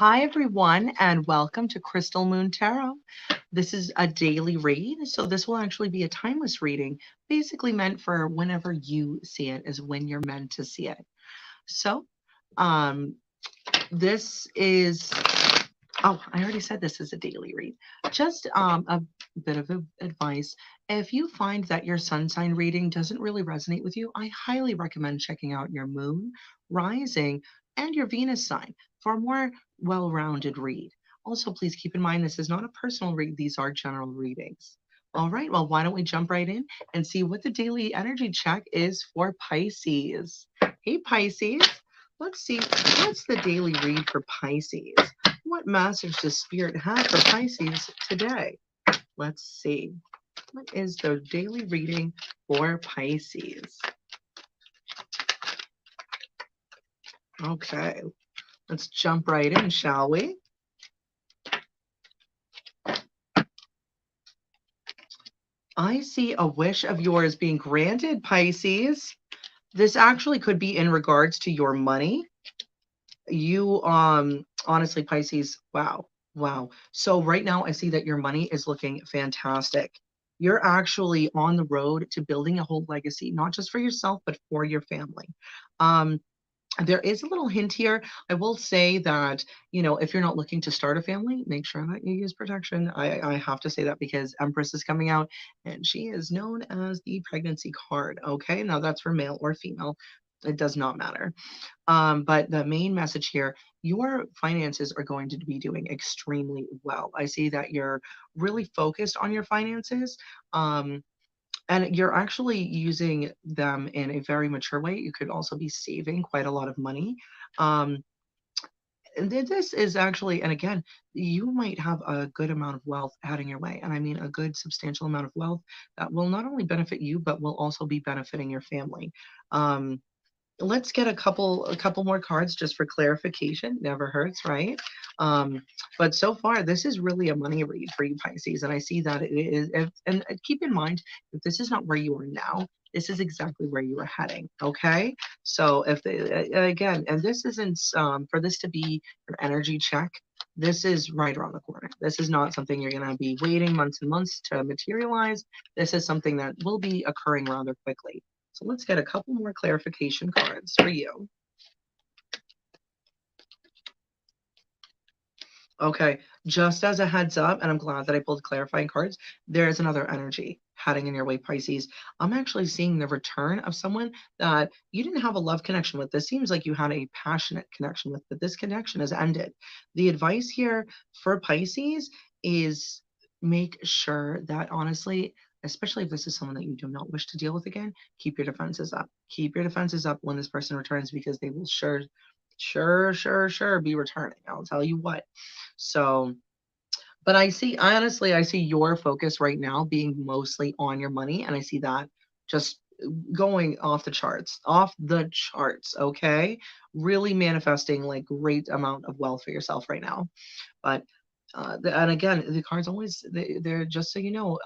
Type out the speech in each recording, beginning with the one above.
Hi, everyone, and welcome to Crystal Moon Tarot. This is a daily read, so this will actually be a timeless reading, basically meant for whenever you see it, is when you're meant to see it. So, um, this is, oh, I already said this is a daily read. Just a bit of advice. If you find that your sun sign reading doesn't really resonate with you, I highly recommend checking out your moon, rising, and your Venus sign for a more well-rounded read. Also, please keep in mind this is not a personal read, these are general readings. All right, well, why don't we jump right in and see what the daily energy check is for Pisces? Hey, Pisces, let's see what's the daily read for Pisces. What message does Spirit have for Pisces today? Let's see. What is the daily reading for Pisces? Okay, let's jump right in, shall we? I see a wish of yours being granted, Pisces. This actually could be in regards to your money. You, honestly, Pisces, wow, wow. So right now I see that your money is looking fantastic. You're actually on the road to building a whole legacy, not just for yourself, but for your family. Um, there is a little hint here. I will say that, if you're not looking to start a family, make sure that you use protection. I have to say that because Empress is coming out and she is known as the pregnancy card. Okay. Now that's for male or female. It does not matter. But the main message here, your finances are going to be doing extremely well. I see that you're really focused on your finances. And you're actually using them in a very mature way. You could also be saving quite a lot of money. Um, and this is actually, and again, you might have a good amount of wealth heading your way. And I mean a good substantial amount of wealth that will not only benefit you, but will also be benefiting your family. Um, let's get a couple more cards just for clarification. Never hurts, right? um but so far this is really a money read for you, Pisces, and I see that it is. And keep in mind, if this is not where you are now, this is exactly where you are heading. Okay, so if again, and this isn't for this to be your energy check, this is right around the corner. This is not something you're going to be waiting months and months to materialize. This is something that will be occurring rather quickly. So let's get a couple more clarification cards for you. Okay, just as a heads up, and I'm glad that I pulled clarifying cards, there is another energy heading in your way, Pisces. I'm actually seeing the return of someone that you didn't have a love connection with. This seems like you had a passionate connection with, but this connection has ended. The advice here for Pisces is make sure that, honestly, especially if this is someone that you do not wish to deal with again, keep your defenses up. Keep your defenses up when this person returns, because they will sure be returning. I'll tell you what. So, but I see your focus right now being mostly on your money, and I see that just going off the charts, okay? Really manifesting like great amount of wealth for yourself right now. But and again, the cards always they're just so you know,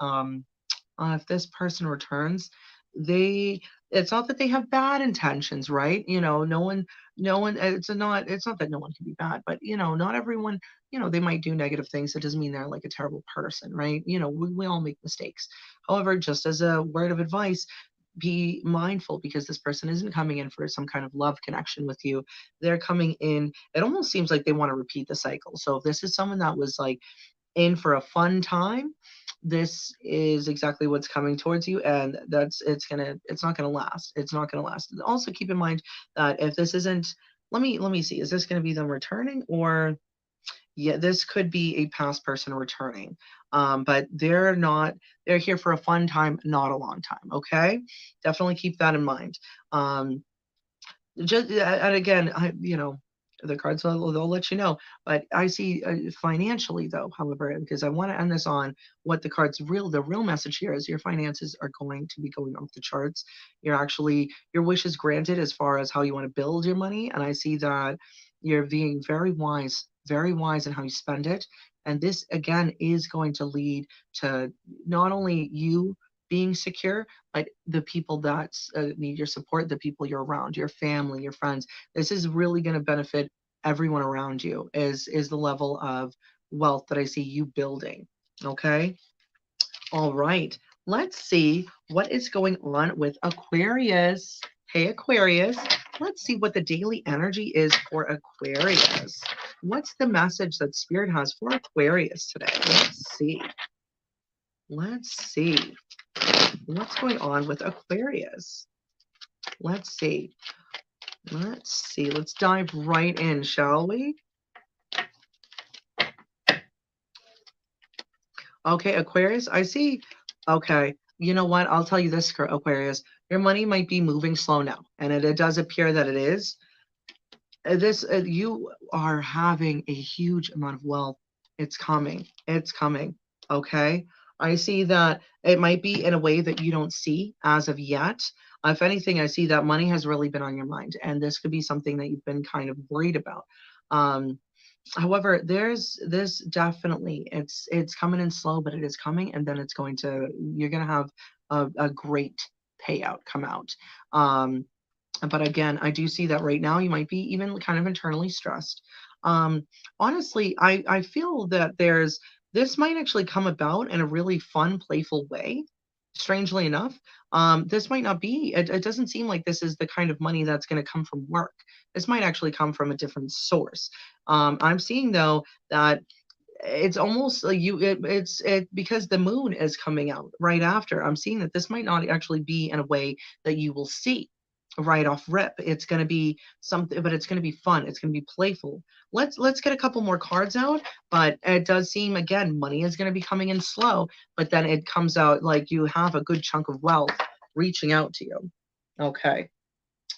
if this person returns, they it's not that they have bad intentions, right? No one it's not that no one can be bad, but not everyone, they might do negative things. It doesn't mean they're like a terrible person, right? We all make mistakes. However, just as a word of advice, be mindful, because this person isn't coming in for some kind of love connection with you. They're coming in, it almost seems like they want to repeat the cycle. So if this is someone that was like in for a fun time, this is exactly what's coming towards you, and it's not gonna last. It's not gonna last. Also, keep in mind that if this isn't, let me see, is this gonna be them returning, or yeah, this could be a past person returning. But they're here for a fun time, not a long time. Okay, definitely keep that in mind. Just and again, the cards they'll let you know. But I see financially, though, however, because I want to end this on what the real message here is: your finances are going to be going off the charts. Your wish is granted as far as how you want to build your money, and I see that you're being very wise in how you spend it. And this again is going to lead to not only you being secure, but the people that need your support, the people you're around, your family, your friends. This is really going to benefit everyone around you is the level of wealth that I see you building. Okay. All right. Let's see what is going on with Aquarius. Hey, Aquarius. Let's see what the daily energy is for Aquarius. What's the message that Spirit has for Aquarius today? Let's see. Let's see. What's going on with Aquarius? Let's see. Let's see. Let's dive right in, shall we? Okay, Aquarius, I see. Okay, you know what? I'll tell you this, Aquarius. Your money might be moving slow now, and it does appear that it is. This you are having a huge amount of wealth. It's coming. It's coming. Okay. I see that it might be in a way that you don't see as of yet. If anything, I see that money has really been on your mind, and this could be something that you've been kind of worried about. Um, However, there's this definitely it's coming in slow, but it is coming, and then you're gonna have a great payout come out. Um, but again, I do see that right now you might be even kind of internally stressed. Honestly, I feel that this might actually come about in a really fun, playful way. Strangely enough, this might not be. It doesn't seem like this is the kind of money that's going to come from work. This might actually come from a different source. I'm seeing though that it's almost like it's because the moon is coming out right after. I'm seeing that this might not actually be in a way that you will see right off rip. It's going to be something, but it's going to be fun. It's going to be playful. Let's get a couple more cards out, but it does seem again money is going to be coming in slow, but then it comes out like you have a good chunk of wealth reaching out to you. Okay.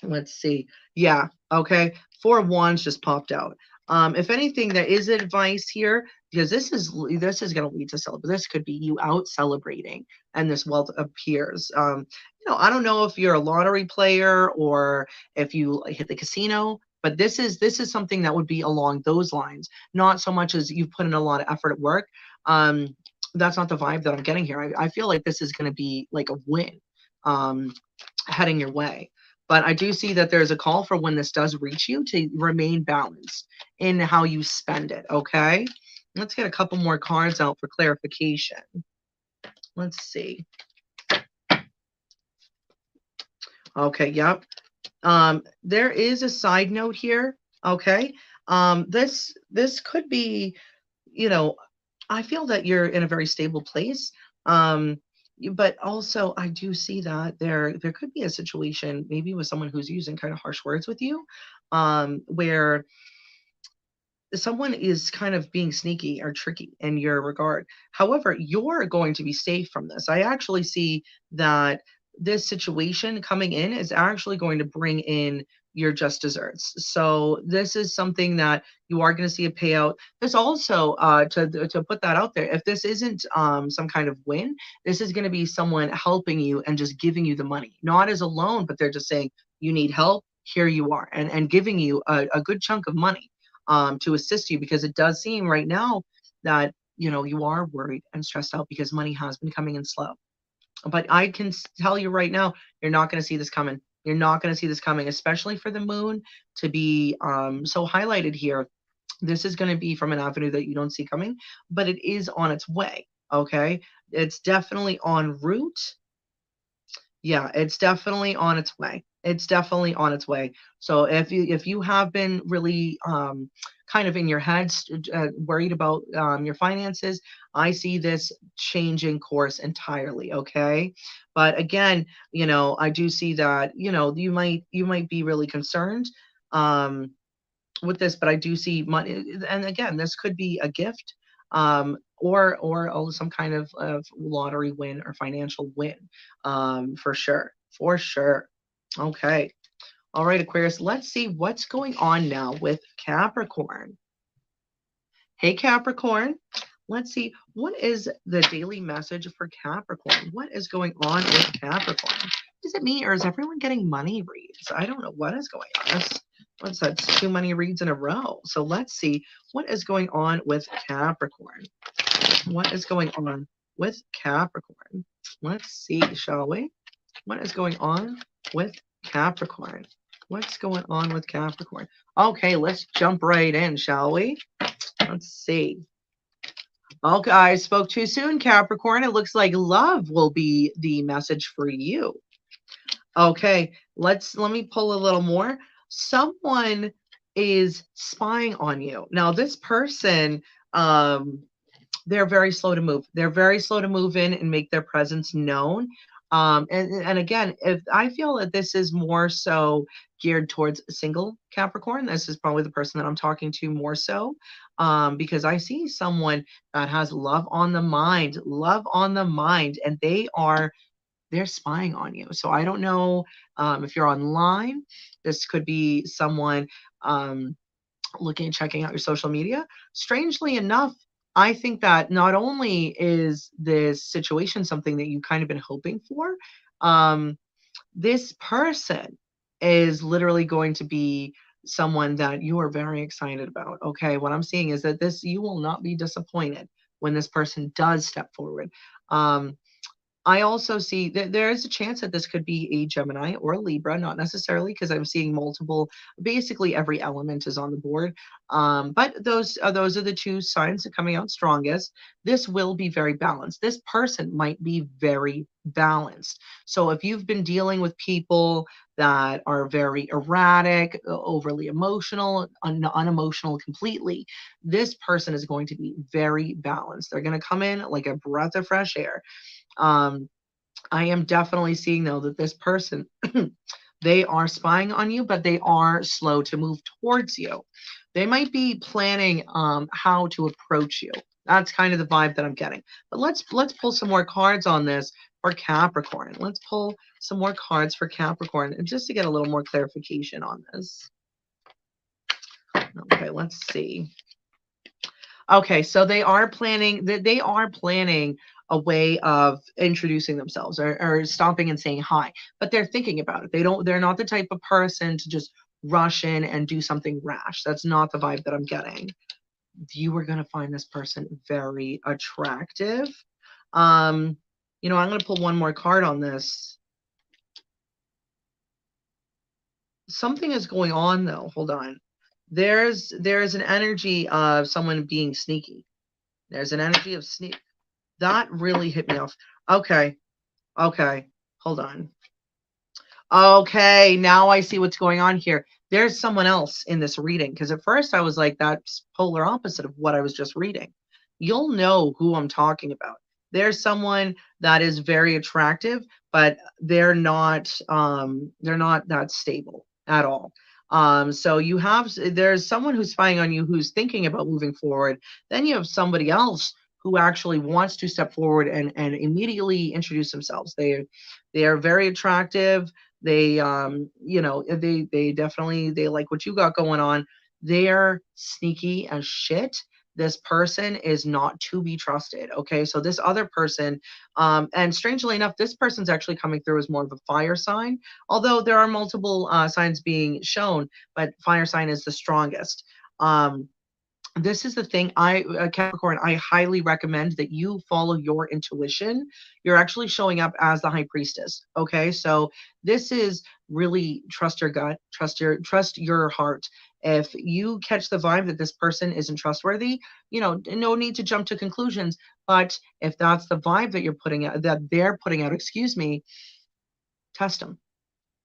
Let's see. Yeah. Okay. Four of Wands just popped out. If anything, there is advice here because this is going to lead to celebration. This could be you out celebrating, and this wealth appears. I don't know if you're a lottery player or if you hit the casino, but this is something that would be along those lines. Not so much as you've put in a lot of effort at work. That's not the vibe that I'm getting here. I feel like this is going to be like a win, um, heading your way. But I do see that there's a call for when this does reach you to remain balanced in how you spend it. Okay. Let's get a couple more cards out for clarification. Let's see. Okay. Yep. There is a side note here. Okay. This could be, you know, I feel that you're in a very stable place. But also I do see that there could be a situation maybe with someone who's using kind of harsh words with you, where someone is kind of being sneaky or tricky in your regard. However, you're going to be safe from this. I actually see that this situation coming in is actually going to bring in your just desserts. So this is something that you are going to see a payout. This also, to put that out there, if this isn't some kind of win, this is going to be someone helping you and just giving you the money, not as a loan, but they're just saying you need help. Here you are, and giving you a good chunk of money to assist you because it does seem right now that you are worried and stressed out because money has been coming in slow. But I can tell you right now, you're not going to see this coming. You're not going to see this coming, especially for the moon to be so highlighted here. This is going to be from an avenue that you don't see coming, but it is on its way. Okay. It's definitely en route. Yeah, it's definitely on its way. It's definitely on its way. So if you have been really kind of in your head worried about your finances, I see this changing course entirely. Okay, but again, I do see that you might be really concerned um, with this, but I do see money, and again, this could be a gift, or some kind of lottery win or financial win, for sure, for sure. Okay, all right, Aquarius. Let's see what's going on now with Capricorn. Hey, Capricorn. Let's see what is the daily message for Capricorn. What is going on with Capricorn? Is it me or is everyone getting money reads? I don't know what is going on. What's that? Too many reads in a row. So let's see what is going on with Capricorn. What is going on with Capricorn? Let's see, shall we? What is going on with Capricorn? What's going on with Capricorn? Okay, let's jump right in, shall we? Let's see. Okay, I spoke too soon, Capricorn. It looks like love will be the message for you. Okay, let me pull a little more. Someone is spying on you. Now, this person, um, they're very slow to move. They're very slow to move in and make their presence known. And again, if I feel that this is more so geared towards single Capricorn, this is probably the person that I'm talking to more so, because I see someone that has love on the mind, and they're spying on you. So I don't know if you're online. This could be someone. Checking out your social media. Strangely enough, I think that not only is this situation something that you kind of been hoping for, um, this person is literally going to be someone that you are very excited about. Okay, what I'm seeing is that this you will not be disappointed when this person does step forward. Um, I also see that there is a chance that this could be a Gemini or a Libra, not necessarily because I'm seeing multiple. Basically, every element is on the board, but those are the two signs that are coming out strongest. This will be very balanced. This person might be very balanced. So if you've been dealing with people that are very erratic, overly emotional, unemotional completely, this person is going to be very balanced. They're going to come in like a breath of fresh air. um, I am definitely seeing though that this person, they are spying on you, but they are slow to move towards you. They might be planning how to approach you. That's kind of the vibe that I'm getting. But let's pull some more cards on this for Capricorn. Let's pull some more cards for Capricorn, and just to get a little more clarification on this. Okay, let's see. Okay, so they are planning a way of introducing themselves, or stopping and saying hi, but they're thinking about it. They're not the type of person to just rush in and do something rash. That's not the vibe that I'm getting. You are going to find this person very attractive. Um, I'm going to pull one more card on this. Something is going on though. Hold on. There's an energy of someone being sneaky. There's an energy of sneak. That really hit me off. Okay. Okay. Hold on. Okay. Now I see what's going on here. There's someone else in this reading, because at first I was like, that's polar opposite of what I was just reading. You'll know who I'm talking about. There's someone that is very attractive, but they're not that stable at all. So there's someone who's spying on you, who's thinking about moving forward. Then you have somebody else who actually wants to step forward and immediately introduce themselves. They are very attractive. They definitely, they like what you got going on. They're sneaky as shit. This person is not to be trusted. Okay, so this other person, and strangely enough, this person's actually coming through as more of a fire sign, although there are multiple signs being shown, but fire sign is the strongest. This is the thing, Capricorn, I highly recommend that you follow your intuition. You're actually showing up as the high priestess. Okay, so this is really trust your gut, trust your heart. If you catch the vibe that this person isn't trustworthy, no need to jump to conclusions. But if that's the vibe that they're putting out, excuse me, test them.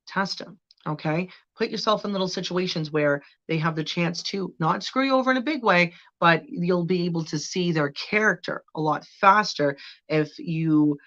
Test them. Okay. Put yourself in little situations where they have the chance to not screw you over in a big way, but you'll be able to see their character a lot faster if you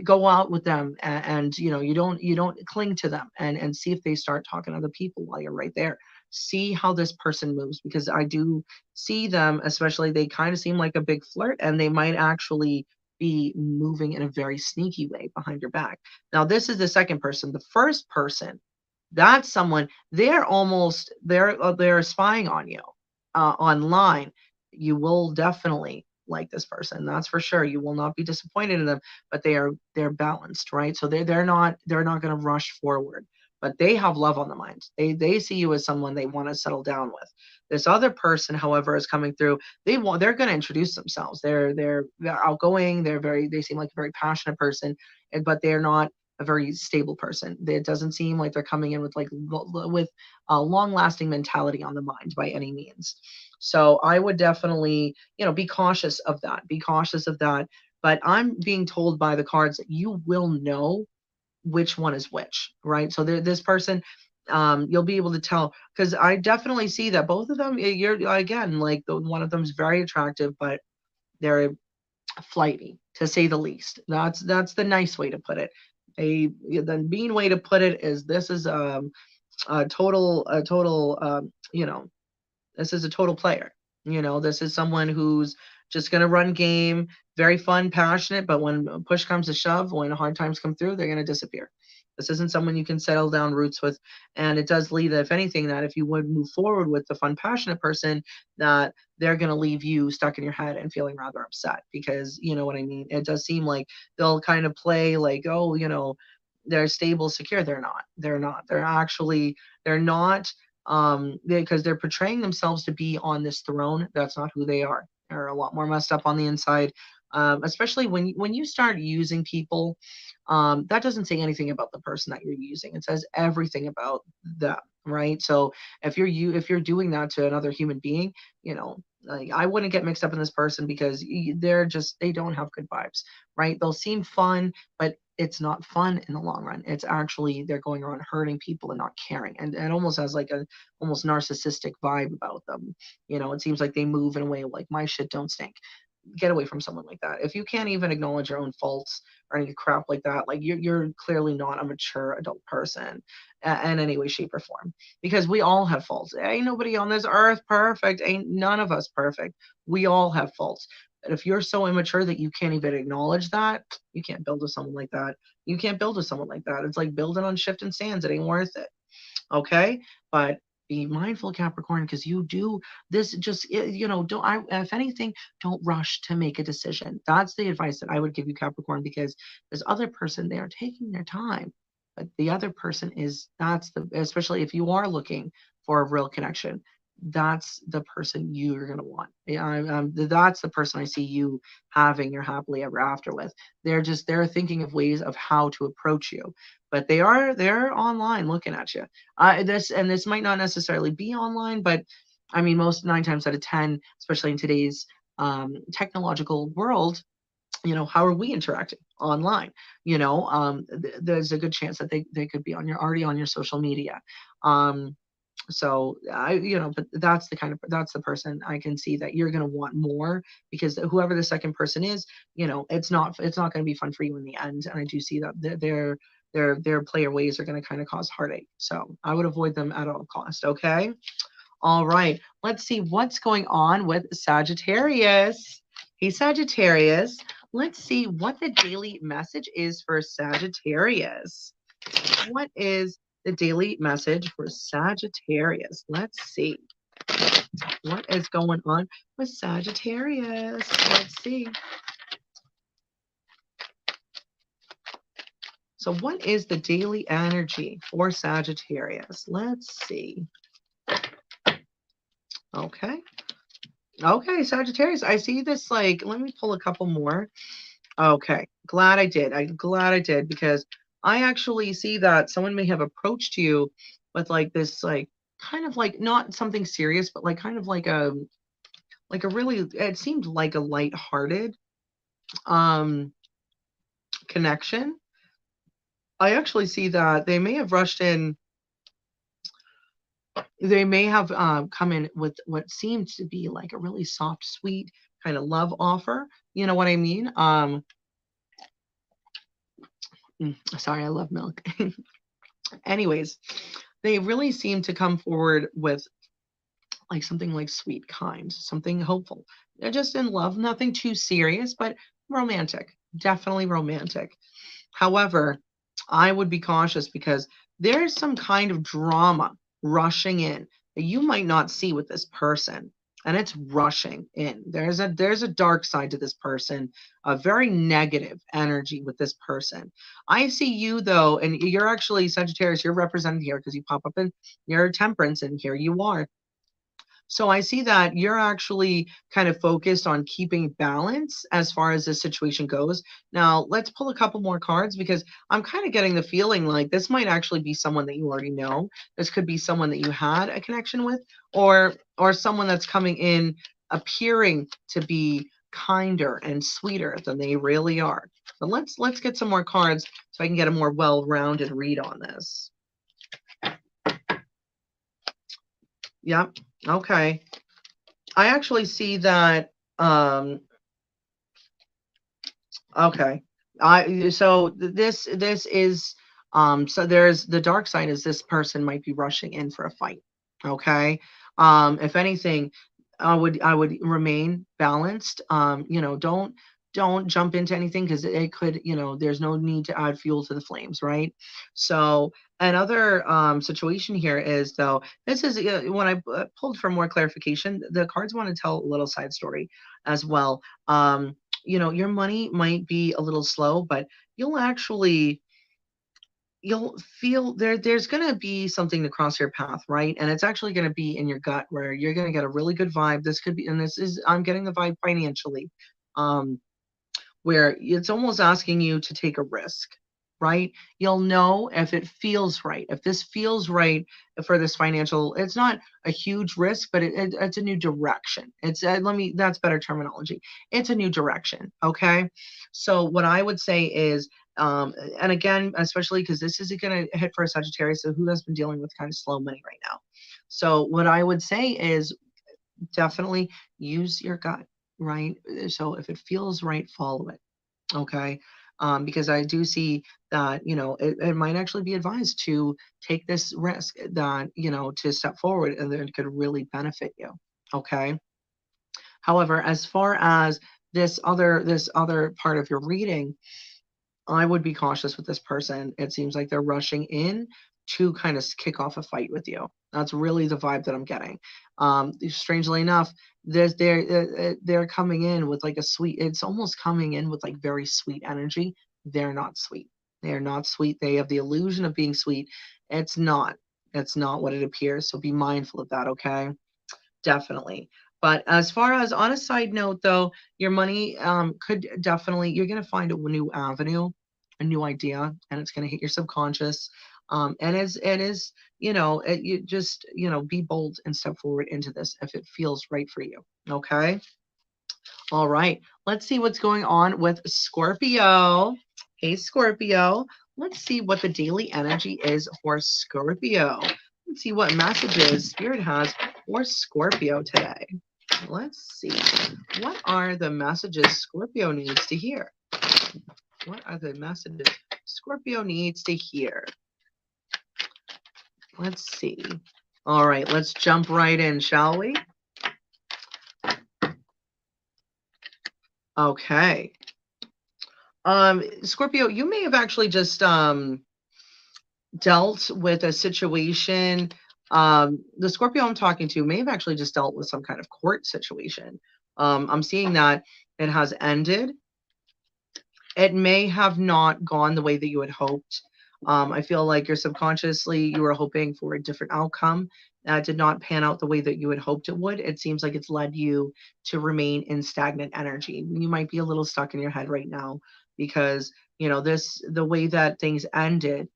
go out with them, and you don't cling to them, and see if they start talking to other people while you're right there. See how this person moves, because I do see them, especially they kind of seem like a big flirt, and they might actually be moving in a very sneaky way behind your back. Now, this is the second person. The first person, that's someone, they're spying on you online. You will definitely like this person. That's for sure. You will not be disappointed in them, but they're balanced, right? So they're not going to rush forward, but they have love on the mind. They see you as someone they want to settle down with. This other person, however, is coming through. They're going to introduce themselves. They're outgoing. They seem like a very passionate person, but they're not a very stable person. It doesn't seem like they're coming in with with a long-lasting mentality on the mind by any means. So I would definitely, be cautious of that. Be cautious of that. But I'm being told by the cards that you will know which one is which, right? So this person, you'll be able to tell, because I definitely see that both of them, you're again, like one of them is very attractive, but they're flighty, to say the least. That's the nice way to put it. The mean way to put it is this is a total this is a total player. This is someone who's just going to run game, very fun, passionate, but when push comes to shove, when hard times come through, they're going to disappear. This isn't someone you can settle down roots with. And it does lead, if anything, that if you would move forward with the fun, passionate person, that they're going to leave you stuck in your head and feeling rather upset, because you know what I mean? It does seem like they'll kind of play like, oh, they're stable, secure. They're not. They're not. They're not, because they're portraying themselves to be on this throne. That's not who they are. They're a lot more messed up on the inside. Especially when you start using people, that doesn't say anything about the person that you're using. It says everything about them, right? So if you're doing that to another human being, like, I wouldn't get mixed up in this person, because they don't have good vibes, right? They'll seem fun, but it's not fun in the long run. It's actually they're going around hurting people and not caring, and it almost has like a almost narcissistic vibe about them. It seems like they move in a way like, my shit don't stink. Get away from someone like that. If you can't even acknowledge your own faults or any crap like that, like you're clearly not a mature adult person in any way, shape, or form. Because we all have faults. Ain't nobody on this earth perfect. Ain't none of us perfect. We all have faults. But if you're so immature that you can't even acknowledge that, you can't build with someone like that. You can't build with someone like that. It's like building on shifting sands. It ain't worth it. Okay, but be mindful, Capricorn, because you do this. Just don't. If anything, don't rush to make a decision. That's the advice that I would give you, Capricorn, because this other person, they are taking their time, but the other person is, that's the, especially if you are looking for a real connection, that's the person you're going to want. Yeah, that's the person I see you having your happily ever after with. They're thinking of ways of how to approach you, but they're online looking at you. This might not necessarily be online, but I mean, most 9 times out of 10, especially in today's technological world, how are we interacting online? There's a good chance that they could be already on your social media. So but that's the person I can see that you're going to want more, because whoever the second person is, it's not going to be fun for you in the end. And I do see that their player ways are going to kind of cause heartache. So I would avoid them at all cost. Okay. All right. Let's see what's going on with Sagittarius. Hey, Sagittarius. Let's see what the daily message is for Sagittarius. What is the daily message for Sagittarius? Let's see. What is going on with Sagittarius? Let's see. So what is the daily energy for Sagittarius? Let's see. Okay. Okay, Sagittarius. I see this, like, let me pull a couple more. Okay. Glad I did. I'm glad I did, because I actually see that someone may have approached you with like this, like, kind of like not something serious, but like kind of like a really, it seemed like a lighthearted connection. I actually see that they may have rushed in. They may have come in with what seems to be like a really soft, sweet kind of love offer. You know what I mean? Sorry, I love milk. Anyways, they really seem to come forward with like something like sweet, kind, something hopeful. They're just in love, nothing too serious, but romantic, definitely romantic. However, I would be cautious, because there's some kind of drama rushing in that you might not see with this person. And it's rushing in. There's a dark side to this person, a very negative energy with this person. I see you though, and you're actually Sagittarius, you're represented here because you pop up in your Temperance, and here you are. So I see that you're actually kind of focused on keeping balance as far as this situation goes. Now, let's pull a couple more cards because I'm kind of getting the feeling like this might actually be someone that you already know. This could be someone that you had a connection with, or someone that's coming in appearing to be kinder and sweeter than they really are. But let's get some more cards so I can get a more well-rounded read on this. Yep. Okay. I actually see that okay. This is so there's the dark side is this person might be rushing in for a fight. Okay. If anything, I would remain balanced. Don't jump into anything because it could, there's no need to add fuel to the flames, right? So another situation here is though this is when I pulled for more clarification, the cards want to tell a little side story as well. Your money might be a little slow, but you'll actually you'll feel there's going to be something to cross your path, right? And it's actually going to be in your gut where you're going to get a really good vibe. This could be, and this is, I'm getting the vibe financially. Um, where it's almost asking you to take a risk, right? You'll know if it feels right. If this feels right for this financial, it's not a huge risk, but it's a new direction. That's better terminology. It's a new direction. Okay. So what I would say is, and again, especially because this is going to hit for a Sagittarius, so who has been dealing with kind of slow money right now. So what I would say is definitely use your gut, right? So if it feels right, follow it. Okay. Because I do see that, it might actually be advised to take this risk that, to step forward and then it could really benefit you. Okay. However, as far as this other part of your reading, I would be cautious with this person. It seems like they're rushing in to kind of kick off a fight with you. That's really the vibe that I'm getting. Strangely enough, they're coming in with like a sweet. It's almost coming in with like very sweet energy. They're not sweet. They're not sweet. They have the illusion of being sweet. It's not. It's not what it appears. So be mindful of that. Okay. Definitely. But as far as on a side note, though, your money could definitely, you're going to find a new avenue, a new idea, and it's going to hit your subconscious. And you just, be bold and step forward into this if it feels right for you. Okay. All right. Let's see what's going on with Scorpio. Hey, Scorpio. Let's see what the daily energy is for Scorpio. Let's see what messages Spirit has for Scorpio today. Let's see. What are the messages Scorpio needs to hear? What are the messages Scorpio needs to hear? Let's see. All right, let's jump right in, shall we? Okay. Scorpio, you may have actually just dealt with a situation. The Scorpio I'm talking to may have actually just dealt with some kind of court situation. I'm seeing that it has ended. It may have not gone the way that you had hoped. I feel like you're subconsciously, you were hoping for a different outcome that did not pan out the way that you had hoped it would. It seems like it's led you to remain in stagnant energy. You might be a little stuck in your head right now because, the way that things ended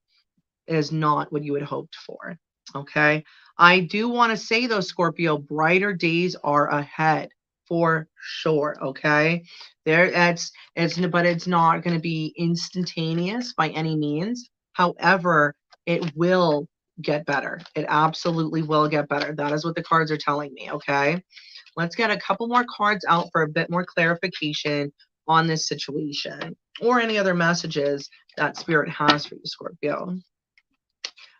is not what you had hoped for. Okay. I do want to say though, Scorpio, brighter days are ahead for sure. Okay. But it's not going to be instantaneous by any means. However, it will get better. It absolutely will get better. That is what the cards are telling me. Okay. Let's get a couple more cards out for a bit more clarification on this situation or any other messages that Spirit has for you, Scorpio.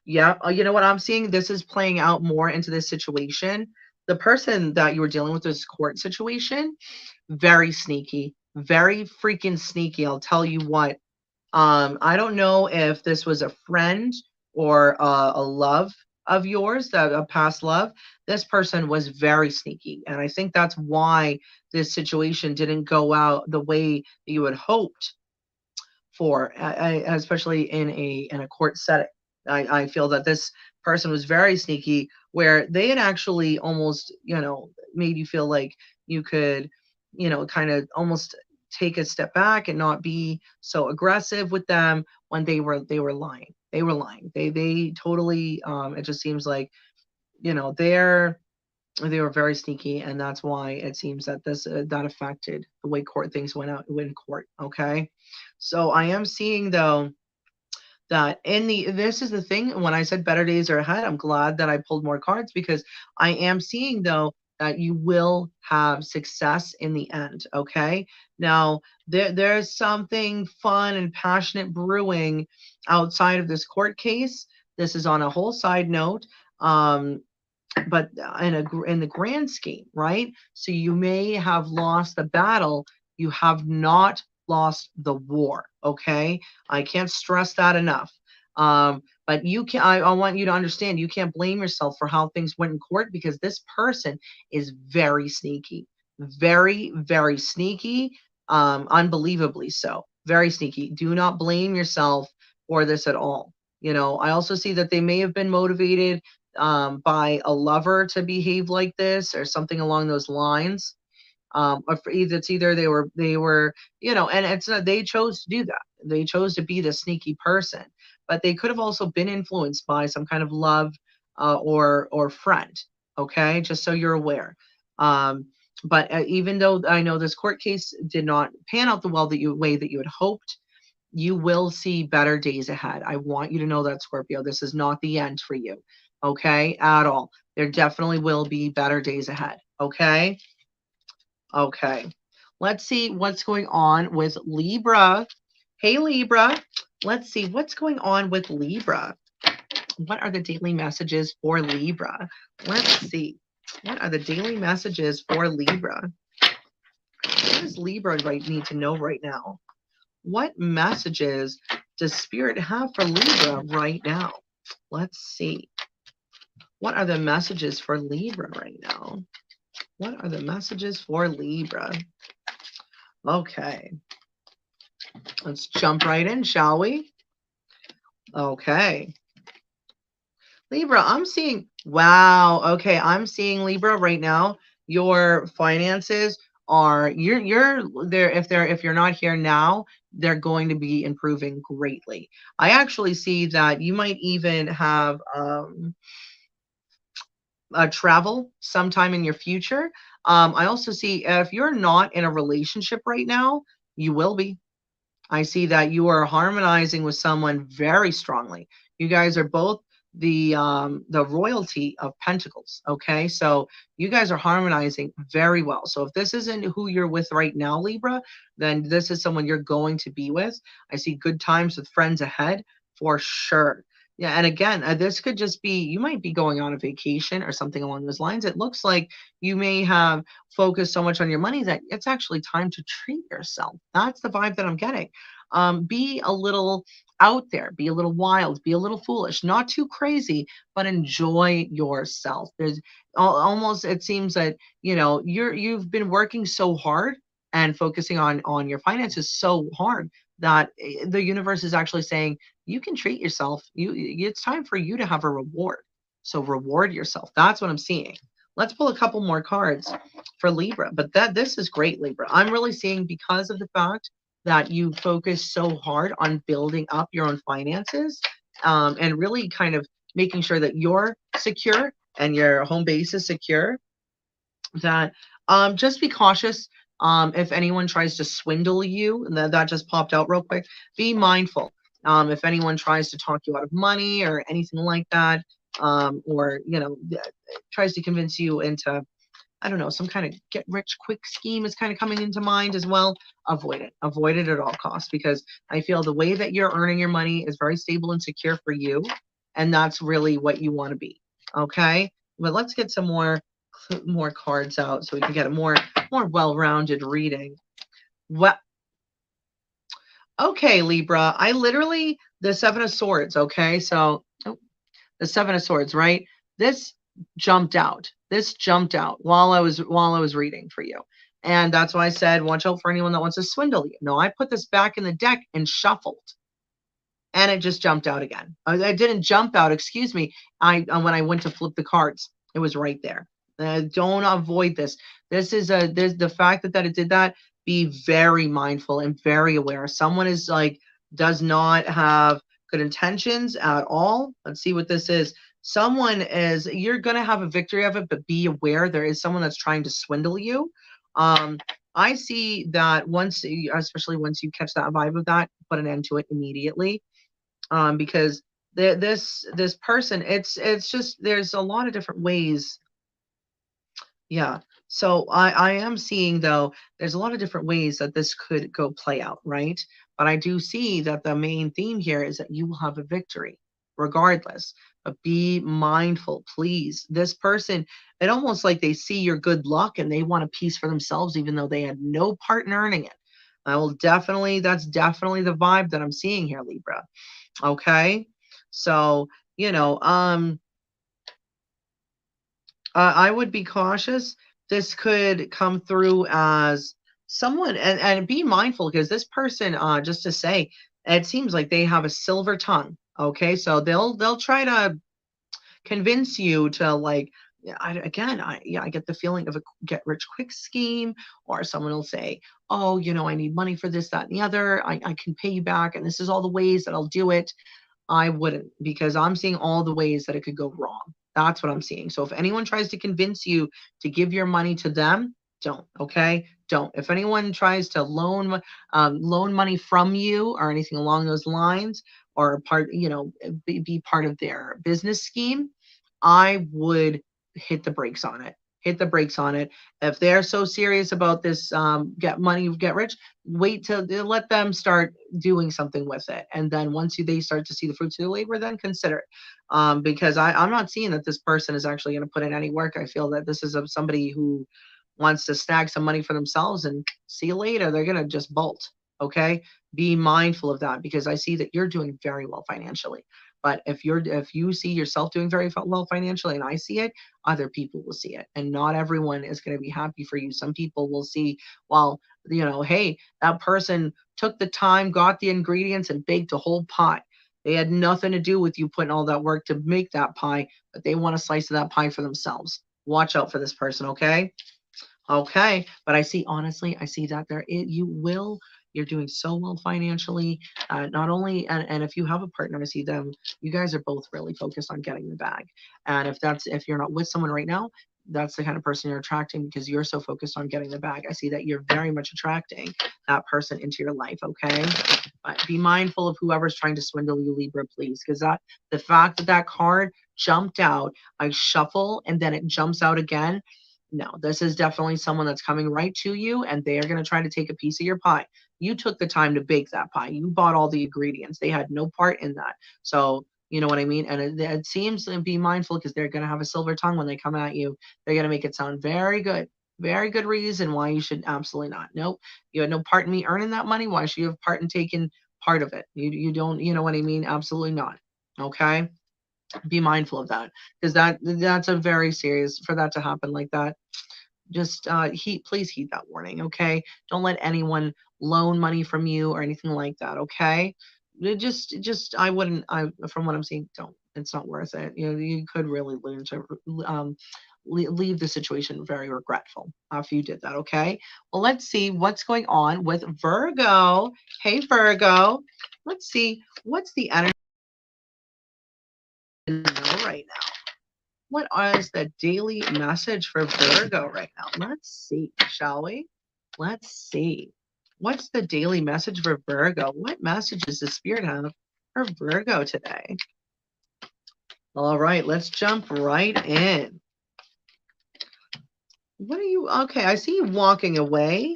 Yeah, you know what I'm seeing? This is playing out more into this situation. The person that you were dealing with this court situation, very sneaky, very freaking sneaky. I'll tell you what. I don't know if this was a friend or a love of yours, that a past love. This person was very sneaky, and I think that's why this situation didn't go out the way that you had hoped for, especially in a court setting. I feel that this person was very sneaky, where they had actually almost, made you feel like you could, kind of almost take a step back and not be so aggressive with them when they were lying. They were lying. They totally, it just seems like, they were very sneaky, and that's why it seems that this that affected the way court things went in court. Okay, so I am seeing though that this is the thing, when I said better days are ahead, I'm glad that I pulled more cards, because I am seeing though that you will have success in the end. Okay, now there's something fun and passionate brewing outside of this court case. This is on a whole side note. But in the grand scheme, right? So you may have lost the battle, you have not lost the war. Okay, I can't stress that enough. But you can. I want you to understand. You can't blame yourself for how things went in court, because this person is very sneaky, very, very sneaky. Unbelievably so, very sneaky. Do not blame yourself for this at all. I also see that they may have been motivated by a lover to behave like this, or something along those lines. Or it's either they were, and it's not, they chose to do that. They chose to be the sneaky person, but they could have also been influenced by some kind of love, or friend. Okay, just so you're aware. But even though I know this court case did not pan out the way that you had hoped, you will see better days ahead. I want you to know that, Scorpio. This is not the end for you. Okay, at all. There definitely will be better days ahead. Okay. Okay. Let's see what's going on with Libra. Hey, Libra. Let's see what's going on with Libra. What are the daily messages for Libra? Let's see. What are the daily messages for Libra? What does Libra need to know right now? What messages does Spirit have for Libra right now? Let's see. What are the messages for Libra right now? What are the messages for Libra? Okay. Let's jump right in, shall we? Okay. Libra, I'm seeing, wow. Okay, I'm seeing Libra right now. Your finances are, you're there. If you're not here now, they're going to be improving greatly. I actually see that you might even have travel sometime in your future. I also see, if you're not in a relationship right now, you will be. I see that you are harmonizing with someone very strongly. You guys are both the royalty of pentacles. Okay, so you guys are harmonizing very well. So if this isn't who you're with right now, Libra, then this is someone you're going to be with. I see good times with friends ahead for sure. Yeah, and again, this could just be, you might be going on a vacation or something along those lines. It looks like you may have focused so much on your money that it's actually time to treat yourself. That's the vibe that I'm getting. Be a little out there, be a little wild, be a little foolish, not too crazy, but enjoy yourself. There's almost, it seems that, you've been working so hard and focusing on your finances so hard that the universe is actually saying you can treat yourself. It's time for you to have a reward. So reward yourself. That's what I'm seeing. Let's pull a couple more cards for Libra. But this is great, Libra. I'm really seeing, because of the fact that you focus so hard on building up your own finances, and really kind of making sure that you're secure and your home base is secure, that just be cautious. If anyone tries to swindle you, and that just popped out real quick, be mindful. If anyone tries to talk you out of money or anything like that, or tries to convince you into, I don't know, some kind of get rich quick scheme is kind of coming into mind as well. Avoid it. Avoid it at all costs, because I feel the way that you're earning your money is very stable and secure for you. And that's really what you want to be. Okay. But let's get some more cards out so we can get a more well-rounded reading. Well, okay, Libra. I literally, the Seven of Swords. Okay. So the Seven of Swords, right? This jumped out. This jumped out while I was reading for you. And that's why I said, watch out for anyone that wants to swindle you. No, I put this back in the deck and shuffled. and it just jumped out again. It didn't jump out, excuse me. When I went to flip the cards, it was right there. Don't avoid this. This the fact that it did that. Be very mindful and very aware. Someone is like does not have good intentions at all. Let's see what this is. Someone is you're gonna have a victory of it, but be aware there is someone that's trying to swindle you. Um, I see that especially once you catch that vibe of that, put an end to it immediately. Because this person, it's just there's a lot of different ways. Yeah. So I am seeing though, there's a lot of different ways that this could go play out, right? But I do see that the main theme here is that you will have a victory regardless. But be mindful, please. This person, it almost like they see your good luck and they want a piece for themselves, even though they had no part in earning it. That's definitely the vibe that I'm seeing here, Libra. Okay. So, you know, I would be cautious. This could come through as someone, and be mindful because this person, just to say, it seems like they have a silver tongue. Okay, so they'll try to convince you to like. Yeah, I get the feeling of a get rich quick scheme, or someone will say, "Oh, I need money for this, that, and the other. I can pay you back, and this is all the ways that I'll do it." I wouldn't because I'm seeing all the ways that it could go wrong. That's what I'm seeing. So if anyone tries to convince you to give your money to them, don't. Okay, don't. If anyone tries to loan money from you or anything along those lines, or be part of their business scheme, I would hit the brakes on it. Hit the brakes on it. If they're so serious about this, get money, get rich, wait till let them start doing something with it. And then they start to see the fruits of their labor, then consider it. Because I'm not seeing that this person is actually going to put in any work. I feel that this is somebody who wants to snag some money for themselves and see you later. They're going to just bolt. Okay. Be mindful of that because I see that you're doing very well financially. But if you see yourself doing very well financially and I see it, other people will see it. And not everyone is going to be happy for you. Some people will see, well, hey, that person took the time, got the ingredients, and baked a whole pie. They had nothing to do with you putting all that work to make that pie, but they want a slice of that pie for themselves. Watch out for this person, okay? Okay, but honestly, I see that you're doing so well financially. Not only, and if you have a partner, I see you guys are both really focused on getting the bag. And if you're not with someone right now, that's the kind of person you're attracting because you're so focused on getting the bag. I see that you're very much attracting that person into your life, okay? But be mindful of whoever's trying to swindle you, Libra, please, because the fact that card jumped out, I shuffle and then it jumps out again. No, this is definitely someone that's coming right to you and they are going to try to take a piece of your pie. You took the time to bake that pie. You bought all the ingredients. They had no part in that. So, you know what I mean? And it seems to be mindful because they're going to have a silver tongue when they come at you. They're going to make it sound very good. Very good reason why you should absolutely not. Nope. You had no part in me earning that money. Why should you have part in taking part of it? You don't, you know what I mean? Absolutely not. Okay. Be mindful of that because that's a very serious for that to happen like that. Just please heed that warning, okay? Don't let anyone loan money from you or anything like that, okay? I wouldn't. From what I'm seeing, don't. It's not worth it. You could really learn to leave the situation very regretful if you did that, okay? Well, let's see what's going on with Virgo. Hey, Virgo. Let's see what's the energy right now. What is the daily message for Virgo right now? Let's see, shall we? Let's see. What's the daily message for Virgo? What message does the spirit have for Virgo today? All right, let's jump right in. What are you? Okay, I see you walking away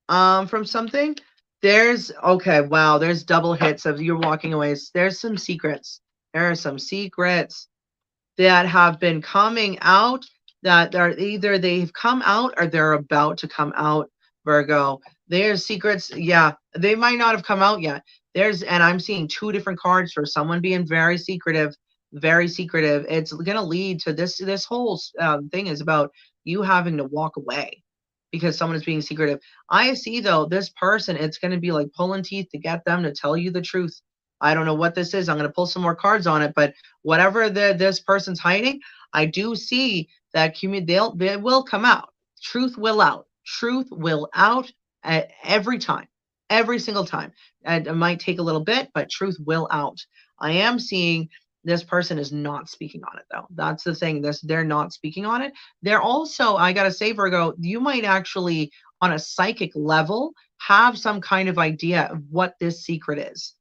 from something. Okay, wow, there's double hits of you're walking away. There's some secrets. There are some secrets that have been coming out that are either they've come out or they're about to come out, Virgo. There's secrets. Yeah, they might not have come out yet. And I'm seeing two different cards for someone being very secretive, very secretive. It's going to lead to this whole thing is about you having to walk away because someone is being secretive. I see though, this person, it's going to be like pulling teeth to get them to tell you the truth. I don't know what this is. I'm going to pull some more cards on it, but whatever this person's hiding, I do see that they will come out. Truth will out. Truth will out every time, every single time. And it might take a little bit, but truth will out. I am seeing this person is not speaking on it though. That's the thing. They're not speaking on it. They're also, I gotta say, Virgo, you might actually, on a psychic level, have some kind of idea of what this secret is.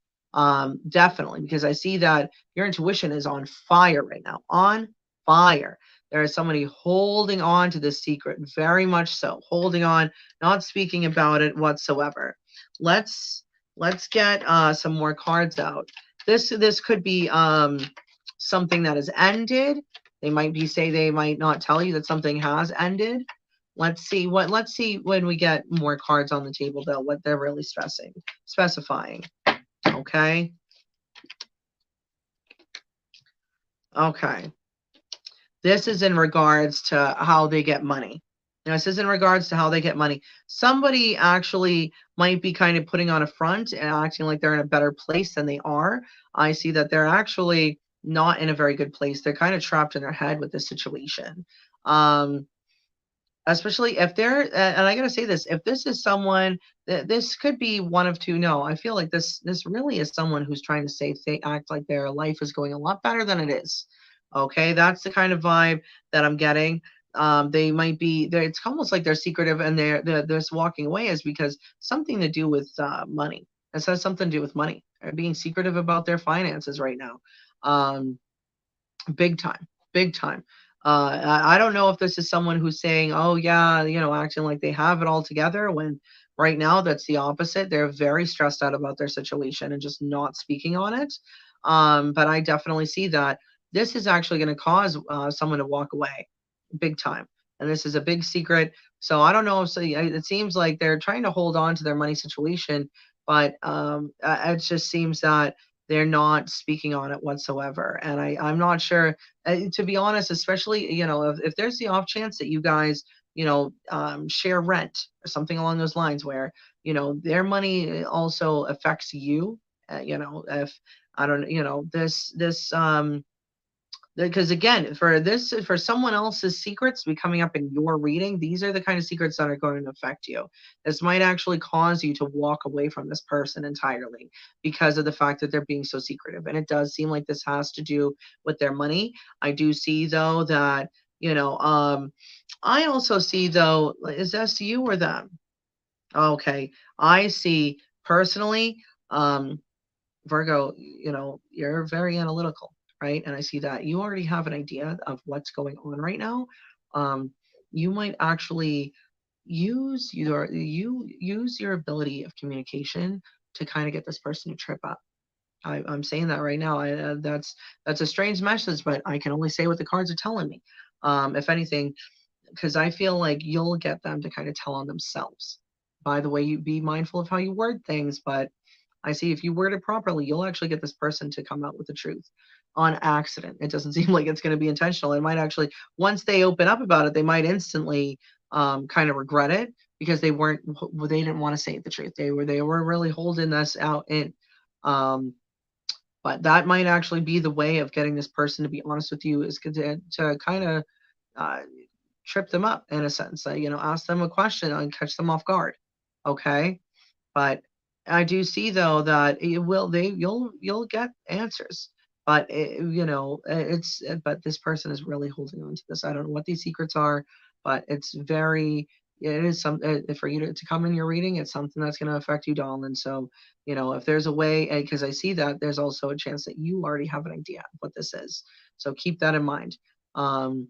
Definitely, because I see that your intuition is on fire right now. On fire. There is somebody holding on to this secret, very much so, holding on, not speaking about it whatsoever. Let's get some more cards out. This could be something that has ended. They might not tell you that something has ended. Let's see when we get more cards on the table though, what they're really specifying. Okay. Okay. This is in regards to how they get money. Now, this is in regards to how they get money. Somebody actually might be kind of putting on a front and acting like they're in a better place than they are. I see that they're actually not in a very good place. They're kind of trapped in their head with this situation. Especially if they're, and I gotta say this, if this is someone, this could be one of two. No, I feel like this really is someone who's trying to say, they act like their life is going a lot better than it is. Okay, that's the kind of vibe that I'm getting. They might be there. It's almost like they're secretive, and they're just walking away is because something to do with money. It says something to do with money. They're being secretive about their finances right now. Um, Big time, big time. I don't know if this is someone who's saying, oh, yeah, acting like they have it all together when right now that's the opposite. They're very stressed out about their situation and just not speaking on it. But I definitely see that this is actually going to cause someone to walk away big time. And this is a big secret. So I don't know. So it seems like they're trying to hold on to their money situation, but it just seems that they're not speaking on it whatsoever. And I'm not sure, to be honest, especially, if there's the off chance that you guys, share rent or something along those lines where, their money also affects you, if I don't, because again, for someone else's secrets to be coming up in your reading, these are the kind of secrets that are going to affect you. This might actually cause you to walk away from this person entirely because of the fact that they're being so secretive. And it does seem like this has to do with their money. I do see though that, I also see though, is this you or them? Okay. I see personally, Virgo, you're very analytical, right? And I see that you already have an idea of what's going on right now. Um, you might actually use your ability of communication to kind of get this person to trip up. I'm saying that right now. That's a strange message, but I can only say what the cards are telling me. If anything, because I feel like you'll get them to kind of tell on themselves. By the way, you be mindful of how you word things, but I see if you word it properly, you'll actually get this person to come out with the truth on accident. It doesn't seem like it's going to be intentional. It might actually, once they open up about it, they might instantly kind of regret it because they didn't want to say the truth. They were really holding this out in. But that might actually be the way of getting this person to be honest with you is to kind of uh, trip them up in a sense. Ask them a question and catch them off guard. Okay, but I do see though that you'll get answers, but but this person is really holding on to this. I don't know what these secrets are, but it is some for you to come in your reading. It's something that's going to affect you, darling. So if there's a way, because I see that there's also a chance that you already have an idea of what this is. So keep that in mind. Um,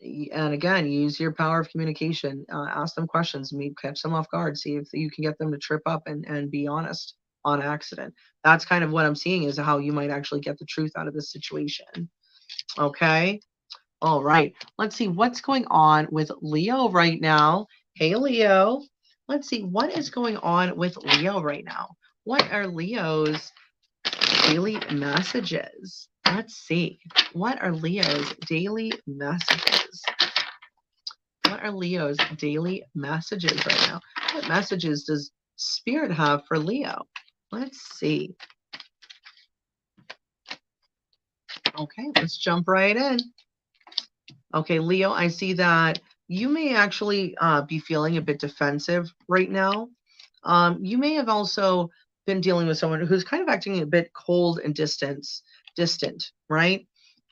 and again, use your power of communication. Ask them questions, catch them off guard, see if you can get them to trip up and be honest on accident. That's kind of what I'm seeing is how you might actually get the truth out of this situation. Okay. All right. Let's see what's going on with Leo right now. Hey, Leo. Let's see what is going on with Leo right now. What are Leo's daily messages? Let's see. What are Leo's daily messages? What are Leo's daily messages right now? What messages does Spirit have for Leo? Let's see. Okay, let's jump right in. Okay, Leo, I see that you may actually be feeling a bit defensive right now. You may have also been dealing with someone who's kind of acting a bit cold and distant, right?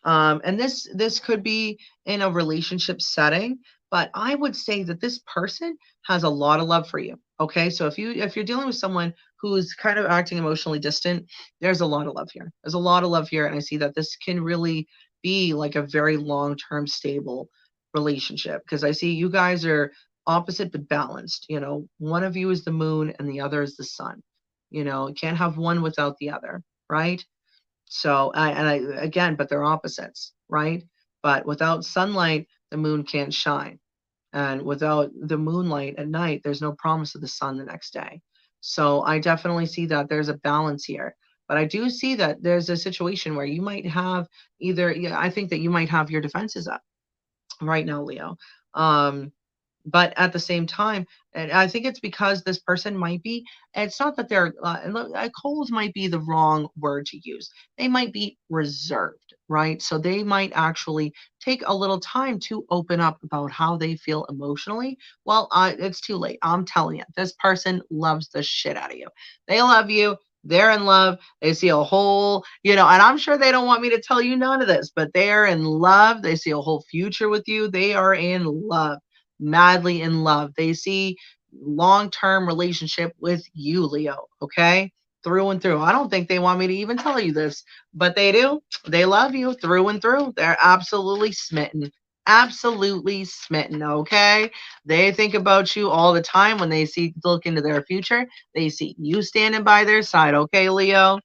And this could be in a relationship setting, but I would say that this person has a lot of love for you. Okay, so if you're dealing with someone who's kind of acting emotionally distant, there's a lot of love here. There's a lot of love here, and I see that this can really be like a very long-term stable relationship because I see you guys are opposite but balanced. One of you is the moon and the other is the sun. You can't have one without the other, right? So, again, but they're opposites, right? But without sunlight, the moon can't shine. And without the moonlight at night, there's no promise of the sun the next day. So I definitely see that there's a balance here. But I do see that there's a situation where you might have either, yeah, I think that you might have your defenses up right now, Leo. Um, but at the same time, and I think it's because this person might be, it's not that they're, cold might be the wrong word to use. They might be reserved, right? So they might actually take a little time to open up about how they feel emotionally. Well, it's too late. I'm telling you, this person loves the shit out of you. They love you. They're in love. They see a whole, and I'm sure they don't want me to tell you none of this, but they're in love. They see a whole future with you. They are in love, madly in love. They see long-term relationship with you, Leo, okay? Through and through. I don't think they want me to even tell you this, but they do. They love you through and through. They're absolutely smitten. Absolutely smitten, okay? They think about you all the time when they look into their future. They see you standing by their side, okay, Leo?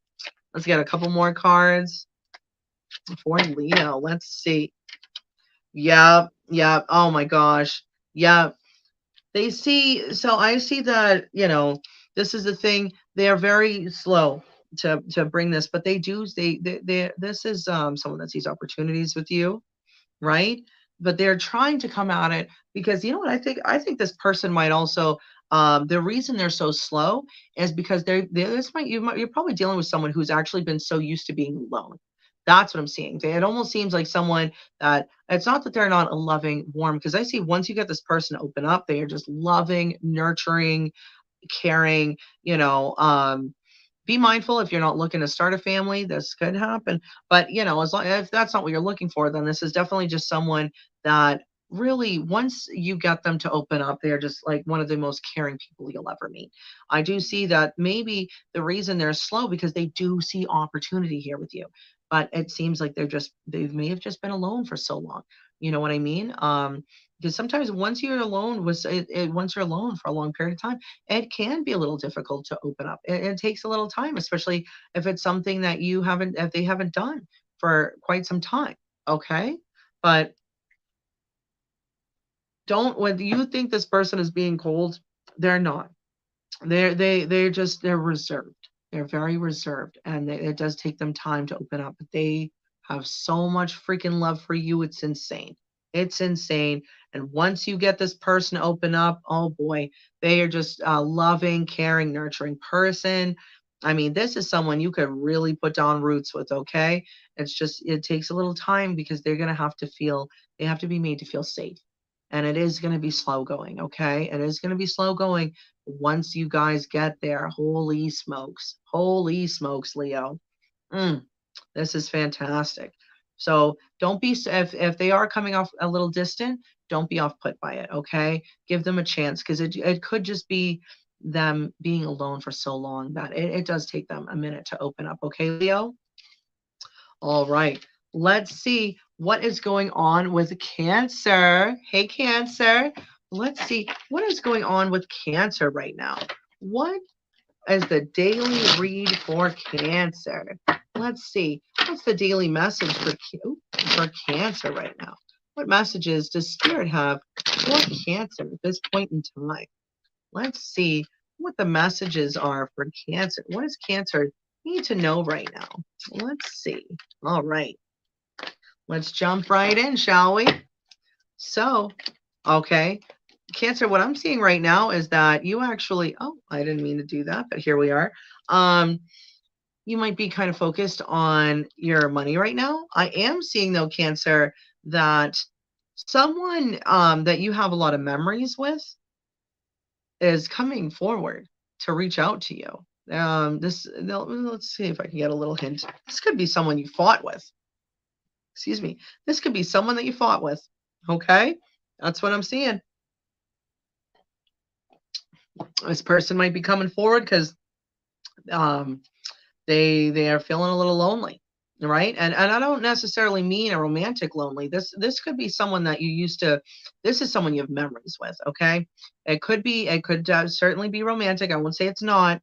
Let's get a couple more cards for Leo. Let's see. Yep, yep. Oh my gosh. Yep. So I see that, this is the thing. They are very slow to bring this, but they this is someone that sees opportunities with you, right? But they're trying to come at it because you know what I think this person might also, the reason they're so slow is because you're probably dealing with someone who's actually been so used to being alone. That's what I'm seeing. It almost seems like someone that it's not that they're not a loving, warm, because I see once you get this person to open up, they are just loving, nurturing, caring, be mindful if you're not looking to start a family. This could happen, but as long if that's not what you're looking for, then this is definitely just someone that really, once you get them to open up, they're just like one of the most caring people you'll ever meet. I do see that maybe the reason they're slow because they do see opportunity here with you, but it seems like they may have just been alone for so long. You know what I mean? Because sometimes once you're alone for a long period of time, it can be a little difficult to open up. It takes a little time, especially if it's something that if they haven't done for quite some time. Okay. But when you think this person is being cold, they're not. They're reserved. They're very reserved, and it does take them time to open up. But they have so much freaking love for you. It's insane. It's insane. And once you get this person to open up, oh boy, they are just a loving, caring, nurturing person. I mean, this is someone you could really put down roots with. Okay, it's just it takes a little time because they have to be made to feel safe, and it is going to be slow going. Okay, it is going to be slow going once you guys get there. Holy smokes, Leo. Mm, this is fantastic. So don't be, if they are coming off a little distant, don't be off put by it. Okay. Give them a chance because it could just be them being alone for so long that it does take them a minute to open up. Okay, Leo? All right. Let's see what is going on with Cancer. Hey, Cancer. Let's see what is going on with Cancer right now. What is the daily read for Cancer? Let's see. What's the daily message for Cancer right now? What messages does Spirit have for Cancer at this point in time? Let's see what the messages are for Cancer. What does Cancer need to know right now? Let's see. All right. Let's jump right in, shall we? So, okay. Cancer, what I'm seeing right now is that you actually, oh, I didn't mean to do that, but here we are. you might be kind of focused on your money right now. I am seeing though, Cancer, that someone that you have a lot of memories with is coming forward to reach out to you. Let's see if I can get a little hint. This could be someone you fought with. Excuse me. This could be someone that you fought with. Okay? That's what I'm seeing. This person might be coming forward because um, they are feeling a little lonely, right? And I don't necessarily mean a romantic lonely. This could be someone that you used to. This is someone you have memories with. Okay, it could certainly be romantic. I won't say it's not,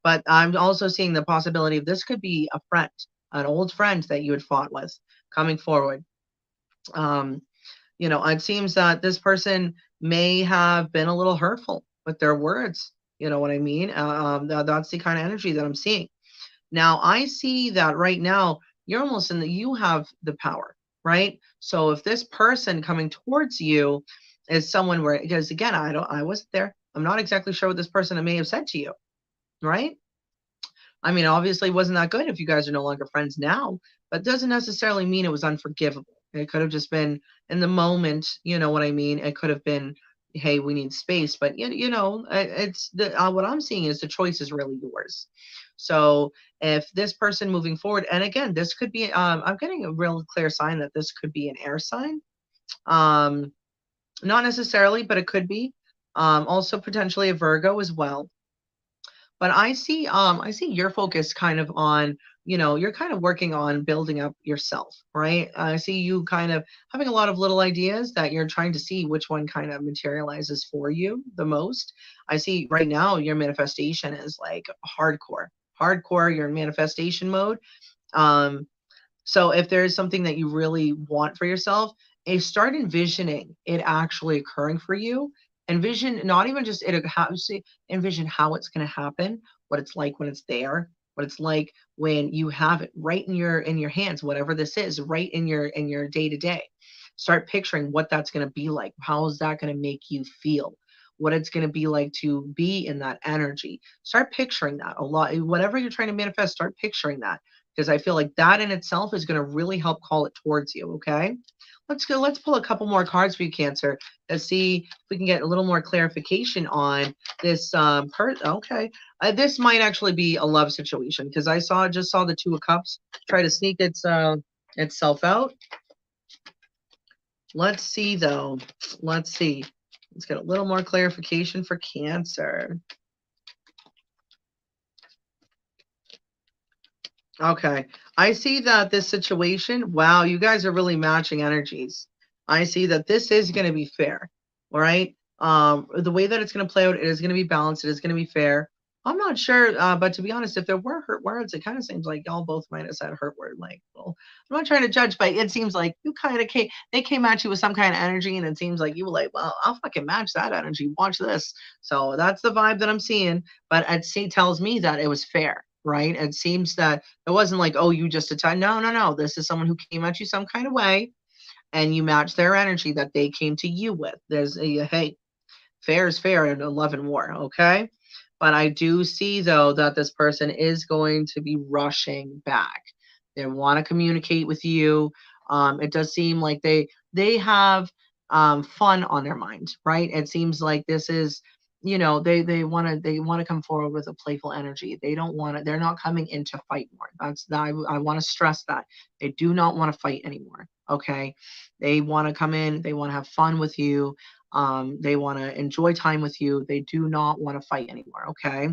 but I'm also seeing the possibility of this could be a friend, an old friend that you had fought with coming forward. Um, it seems that this person may have been a little hurtful with their words. You know what I mean? That's the kind of energy that I'm seeing. Now, I see that right now you're almost in the you have the power, right? So if this person coming towards you is someone where, because again, I wasn't there. I'm not exactly sure what this person may have said to you, right? I mean, obviously, it wasn't that good if you guys are no longer friends now, but doesn't necessarily mean it was unforgivable. It could have just been in the moment, you know what I mean? It could have been, hey, we need space. But, it's what I'm seeing is the choice is really yours. So if this person moving forward, and again, this could be, I'm getting a real clear sign that this could be an air sign. Not necessarily, but it could be. Also potentially a Virgo as well. But I see your focus kind of on, you're kind of working on building up yourself, right? I see you kind of having a lot of little ideas that you're trying to see which one kind of materializes for you the most. I see right now your manifestation is like hardcore. Hardcore, you're in manifestation mode. Um, so if there is something that you really want for yourself, start envisioning it actually occurring for you. Envision not even just it envision how it's going to happen, what it's like when it's there, what it's like when you have it right in your hands, whatever this is, right in your day to day. Start picturing what that's going to be like. How is that going to make you feel? What it's going to be like to be in that energy. Start picturing that a lot. Whatever you're trying to manifest, start picturing that because I feel like that in itself is going to really help call it towards you. Okay. Let's go. Let's pull a couple more cards for you, Cancer. Let's see if we can get a little more clarification on this. Okay, this might actually be a love situation because I just saw the Two of Cups try to sneak itself out. Let's see though. Let's see. Let's get a little more clarification for Cancer. Okay. I see that this situation, wow, you guys are really matching energies. I see that this is going to be fair. All right. The way that it's going to play out, it is going to be balanced. It is going to be fair. I'm not sure, but to be honest, if there were hurt words, it kind of seems like y'all both might have said hurt word. Like, well, I'm not trying to judge, but it seems like you kind of they came at you with some kind of energy, and it seems like you were like, well, I'll fucking match that energy. Watch this. So that's the vibe that I'm seeing. But it tells me that it was fair, right? It seems that it wasn't like, oh, you just attacked. No, no, no. This is someone who came at you some kind of way, and you match their energy that they came to you with. There's a hey, fair is fair in a love and war, okay? But I do see though that this person is going to be rushing back. They want to communicate with you. It does seem like they have fun on their mind, right? It seems like this is, they want to come forward with a playful energy. They don't want to. They're not coming in to fight more. I want to stress that they do not want to fight anymore. Okay, they want to come in. They want to have fun with you. They want to enjoy time with you. They do not want to fight anymore. Okay.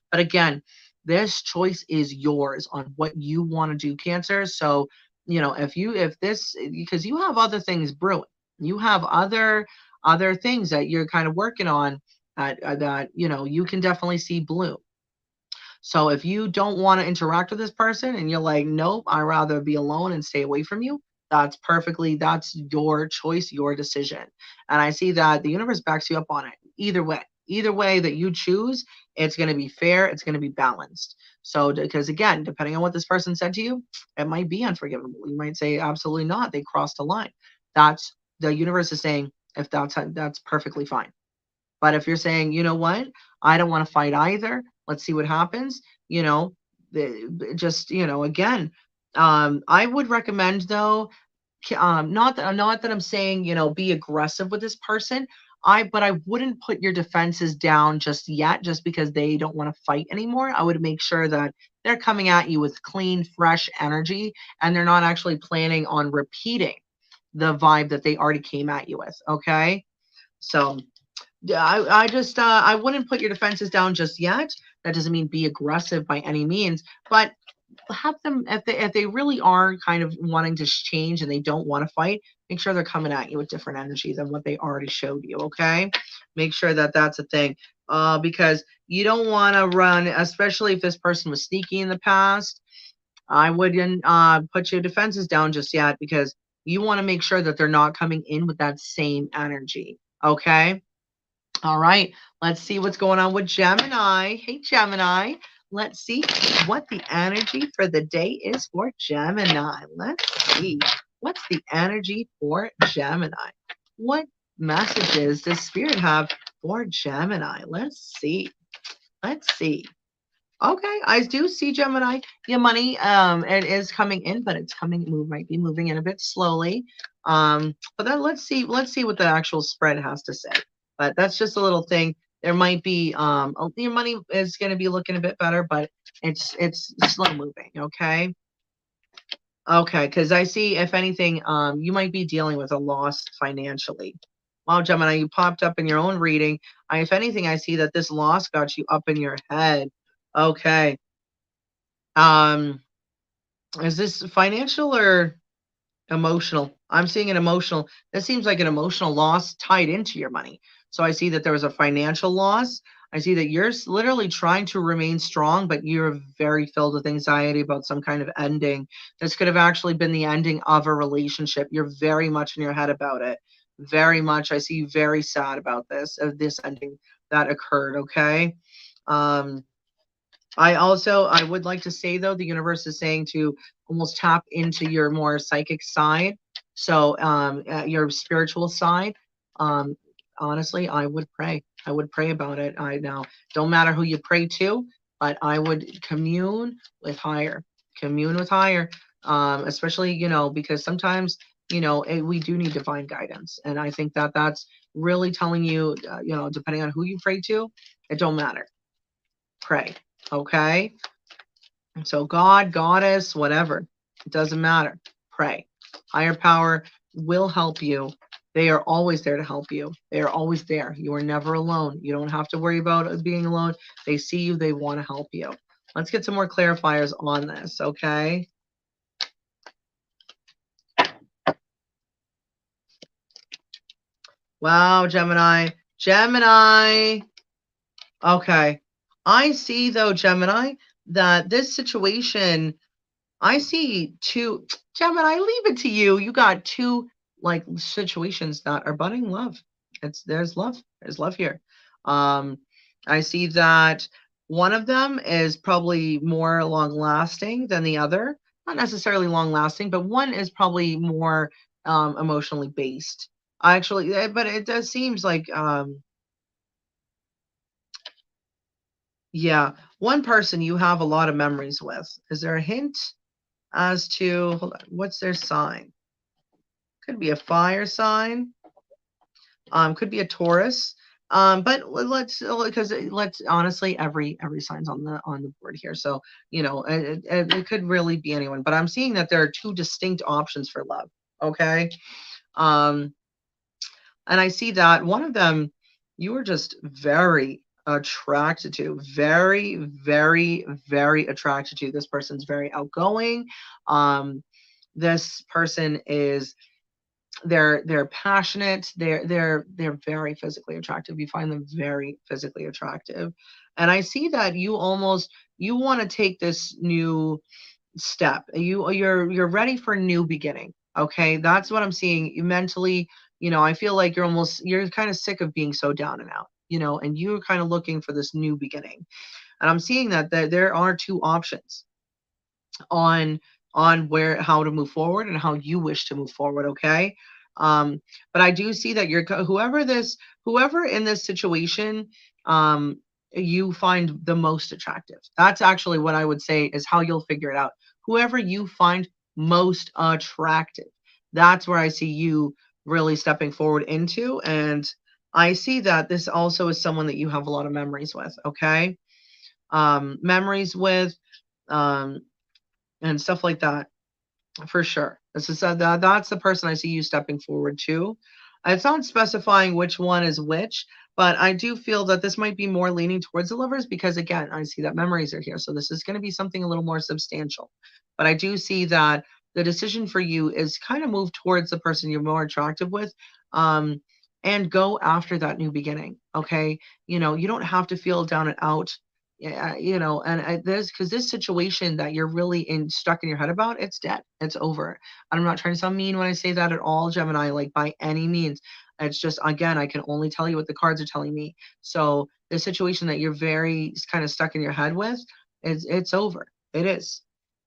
But again, this choice is yours on what you want to do, Cancer. So, because you have other things brewing, you have other things that you're kind of working on that, you can definitely see bloom. So if you don't want to interact with this person and you're like, nope, I'd rather be alone and stay away from you, that's your choice, your decision. And I see that the universe backs you up on it. Either way that you choose, it's going to be fair. It's going to be balanced. So, because again, depending on what this person said to you, it might be unforgivable. You might say, absolutely not. They crossed a line. That's the universe is saying, if that's perfectly fine. But if you're saying, you know what, I don't want to fight either. Let's see what happens. just, again, I would recommend though, not that I'm saying, be aggressive with this person. But I wouldn't put your defenses down just yet, just because they don't want to fight anymore. I would make sure that they're coming at you with clean, fresh energy, and they're not actually planning on repeating the vibe that they already came at you with. Okay. So yeah, I just I wouldn't put your defenses down just yet. That doesn't mean be aggressive by any means, but have them, if they really are kind of wanting to change and they don't want to fight, make sure they're coming at you with different energy than what they already showed you. Okay, make sure that that's a thing, because you don't want to run, especially if this person was sneaky in the past. I wouldn't put your defenses down just yet, because you want to make sure that they're not coming in with that same energy. Okay. All right, let's see what's going on with Gemini. Hey, Gemini. Let's see what the energy for the day is for Gemini. Let's see. What's the energy for Gemini? What messages does Spirit have for Gemini? Let's see. Let's see. Okay, I do see, Gemini. Your money, it is coming in, but it's might be moving in a bit slowly. But then let's see what the actual spread has to say. But that's just a little thing. There might be, your money is going to be looking a bit better, but it's slow moving. Okay. Okay, because I see, if anything, you might be dealing with a loss financially. Wow, Gemini, you popped up in your own reading. If anything, I see that this loss got you up in your head. Okay. Um, is this financial or emotional? I'm seeing an emotional. This seems like an emotional loss tied into your money. So I see that there was a financial loss. I see that you're literally trying to remain strong, but you're very filled with anxiety about some kind of ending. This could have actually been the ending of a relationship. You're very much in your head about it. Very much. I see you very sad about this, of this ending that occurred. Okay. Um, I would like to say, though, the universe is saying to almost tap into your more psychic side. So, your spiritual side. Um, Honestly, I would pray. I would pray about it. I now don't matter who you pray to, but I would commune with higher, commune with higher. Especially, because sometimes, we do need divine guidance. And I think that that's really telling you, depending on who you pray to, it don't matter. Pray. Okay. So God, goddess, whatever, it doesn't matter. Pray. Higher power will help you. They are always there to help you. They are always there. You are never alone. You don't have to worry about being alone. They see you. They want to help you. Let's get some more clarifiers on this. Okay. Wow, Gemini. Gemini. Okay. I see, though, Gemini, that this situation, I see two. Gemini, leave it to you. You got two, like, situations that are budding love. There's love. There's love here. I see that one of them is probably more long lasting than the other. Not necessarily long lasting, but one is probably more emotionally based. But it does seems like, yeah, one person you have a lot of memories with. Is there a hint as to, hold on, what's their sign? Could be a fire sign. Could be a Taurus. But let's honestly, every sign's on the board here. So it could really be anyone. But I'm seeing that there are two distinct options for love. Okay. And I see that one of them you are just very attracted to, very, very, very attracted to. This person's very outgoing. This person is, they're passionate. They're very physically attractive. You find them very physically attractive, and I see that you want to take this new step. You're ready for a new beginning. Okay, that's what I'm seeing. You mentally, I feel like you're kind of sick of being so down and out. And you're kind of looking for this new beginning. And I'm seeing that there are two options on how to move forward and how you wish to move forward. Okay. But I do see that whoever in this situation, you find the most attractive. That's actually what I would say is how you'll figure it out. Whoever you find most attractive, that's where I see you really stepping forward into. And I see that this also is someone that you have a lot of memories with, okay? Memories with, um, and stuff like that. For sure. This is that's the person I see you stepping forward to. It's not specifying which one is which, but I do feel that this might be more leaning towards the lovers because again, I see that memories are here. So this is going to be something a little more substantial. But I do see that the decision for you is kind of move towards the person you're more attractive with. Um, and go after that new beginning. Okay. You don't have to feel down and out. Yeah, and there's because this situation that you're really in stuck in your head about, it's dead, it's over. And I'm not trying to sound mean when I say that at all, Gemini, like by any means. It's just again, I can only tell you what the cards are telling me. So the situation that you're very kind of stuck in your head with, it's over. It is,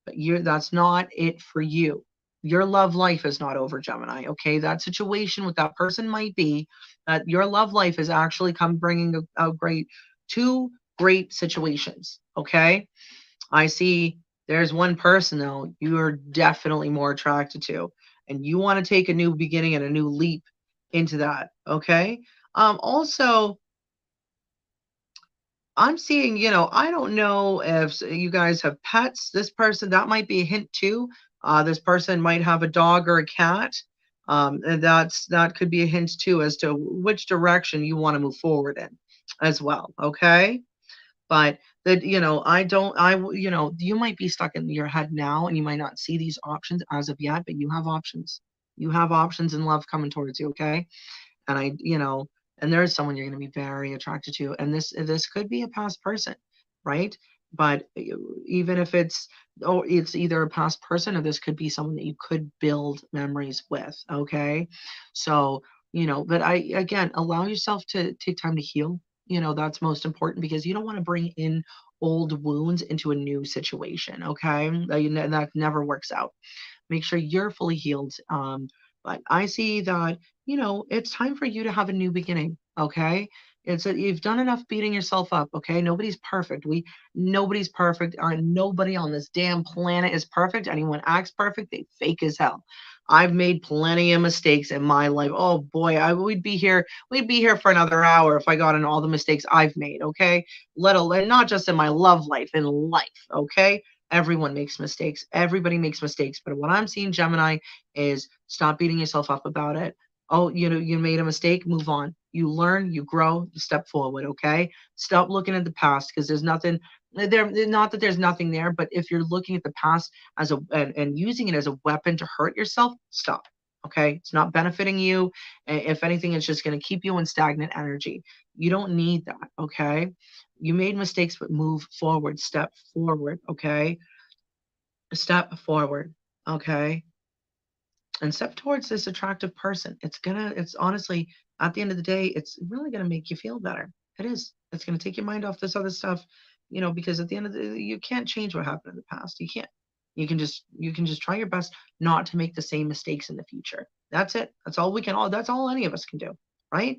but that's not it for you. Your love life is not over, Gemini. Okay, that situation with that person might be that your love life is actually come bringing a great two great situations. Okay. I see there's one person though you're definitely more attracted to, and you want to take a new beginning and a new leap into that. Okay. Also, I'm seeing, I don't know if you guys have pets. This person, that might be a hint too. This person might have a dog or a cat. And that could be a hint too as to which direction you want to move forward in as well. Okay. But that, you might be stuck in your head now and you might not see these options as of yet, but you have options. You have options in love coming towards you, okay? And and there is someone you're going to be very attracted to, and this could be a past person, right? But even if it's either a past person or this could be someone that you could build memories with, okay? So, but I again allow yourself to take time to heal. That's most important because you don't want to bring in old wounds into a new situation, okay? That never works out. Make sure you're fully healed. But I see that, it's time for you to have a new beginning. Okay. You've done enough beating yourself up. Okay. Nobody's perfect. Nobody on this damn planet is perfect. Anyone acts perfect, they fake as hell. I've made plenty of mistakes in my life. Oh boy, we'd be here for another hour if I got in all the mistakes I've made. Okay. Let alone not just in my love life, in life. Okay. Everyone makes mistakes. Everybody makes mistakes. But what I'm seeing, Gemini, is stop beating yourself up about it. Oh, you made a mistake, move on. You learn, you grow, you step forward, okay? Stop looking at the past because there's nothing there, not that there's nothing there, but if you're looking at the past as and using it as a weapon to hurt yourself, stop. Okay? It's not benefiting you. If anything, it's just going to keep you in stagnant energy. You don't need that, okay? You made mistakes, but move forward, step forward, okay? Step forward, okay? And step towards this attractive person. It's honestly, at the end of the day, it's really gonna make you feel better. It is. It's gonna take your mind off this other stuff, because at the end of the day, you can't change what happened in the past. You can't. You can just try your best not to make the same mistakes in the future. That's it. That's all any of us can do, right?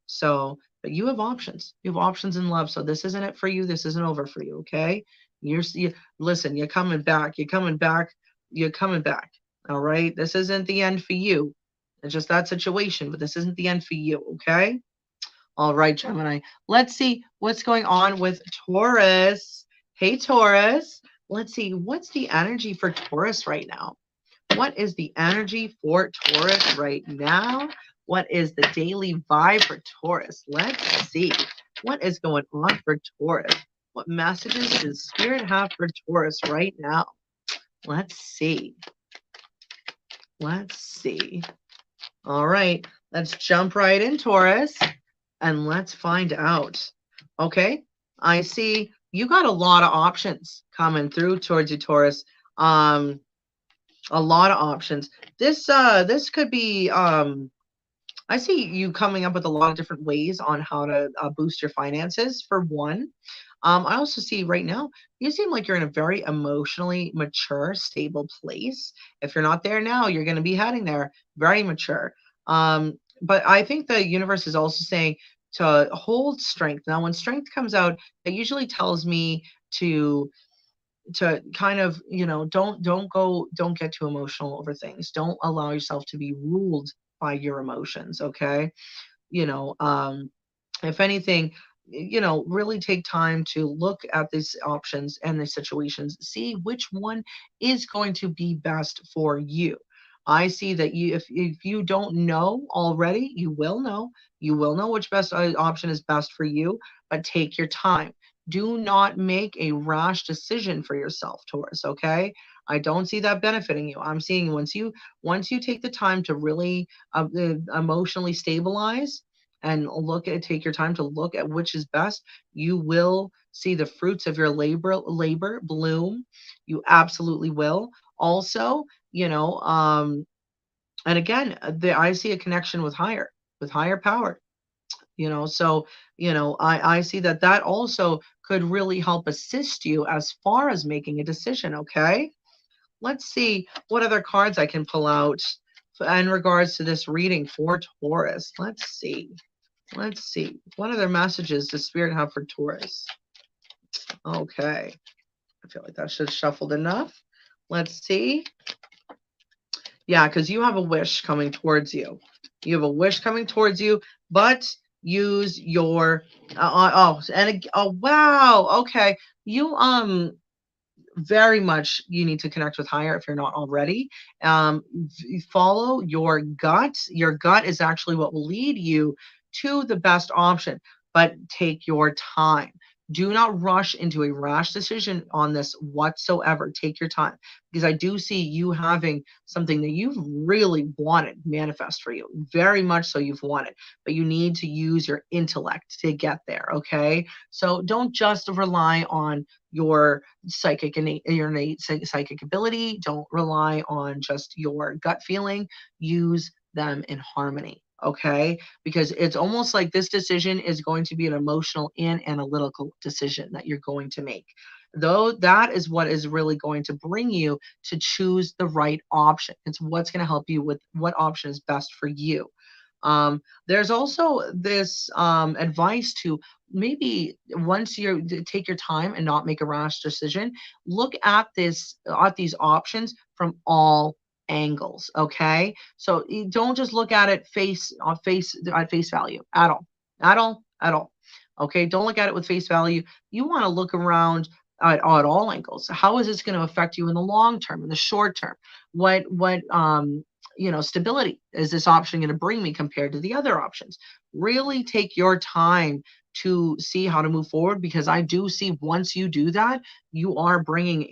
So, but you have options. You have options in love. So this isn't it for you. This isn't over for you. Okay. Listen, you're coming back. You're coming back. You're coming back. All right. This isn't the end for you. It's just that situation, but this isn't the end for you. Okay. All right, Gemini. Let's see what's going on with Taurus. Hey, Taurus. Let's see. What's the energy for Taurus right now? What is the energy for Taurus right now? What is the daily vibe for Taurus? Let's see. What is going on for Taurus? What messages does Spirit have for Taurus right now? Let's see. Let's see. All right. Let's jump right in, Taurus, and let's find out. Okay. I see you got a lot of options coming through towards you, Taurus. A lot of options. This could be I see you coming up with a lot of different ways on how to boost your finances for one. I also see right now you seem like you're in a very emotionally mature, stable place. If you're not there now, you're going to be heading there. Very mature. But I think the universe is also saying to hold strength. Now, when strength comes out, it usually tells me to kind of, don't get too emotional over things. Don't allow yourself to be ruled by your emotions, okay? You know, if anything, really take time to look at these options and the situations, see which one is going to be best for you. I see that if you don't know already, you will know. You will know which best option is best for you, but take your time. Do not make a rash decision for yourself, Taurus, okay? I don't see that benefiting you. I'm seeing once you take the time to really emotionally stabilize and take your time to look at which is best, you will see the fruits of your labor bloom. You absolutely will. Also, and again, I see a connection with higher power. So I see that also could really help assist you as far as making a decision. Okay, let's see what other cards I can pull out in regards to this reading for Taurus. Let's see. What other messages does Spirit have for Taurus? Okay. I feel like that should have shuffled enough. Let's see. Yeah, because you have a wish coming towards you. You have a wish coming towards you, but use your wow. Okay. You very much you need to connect with higher if you're not already. Follow your gut. Your gut is actually what will lead you to the best option, but take your time. Do not rush into a rash decision on this whatsoever. Take your time, because I do see you having something that you've really wanted manifest for you. Very much so you've wanted, but you need to use your intellect to get there. Okay. So don't just rely on your innate psychic ability. Don't rely on just your gut feeling. Use them in harmony. Okay, because it's almost like this decision is going to be an emotional and analytical decision that you're going to make. Though that is what is really going to bring you to choose the right option. It's what's going to help you with what option is best for you. There's also this advice to maybe once you take your time and not make a rash decision, look at these options from all angles. Okay, so you don't just look at it at face value at all. Okay, don't look at it with face value. You want to look around at all angles. How is this going to affect you in the long term, in the short term? What stability is this option going to bring me compared to the other options? Really take your time to see how to move forward, because I do see once you do that, you are bringing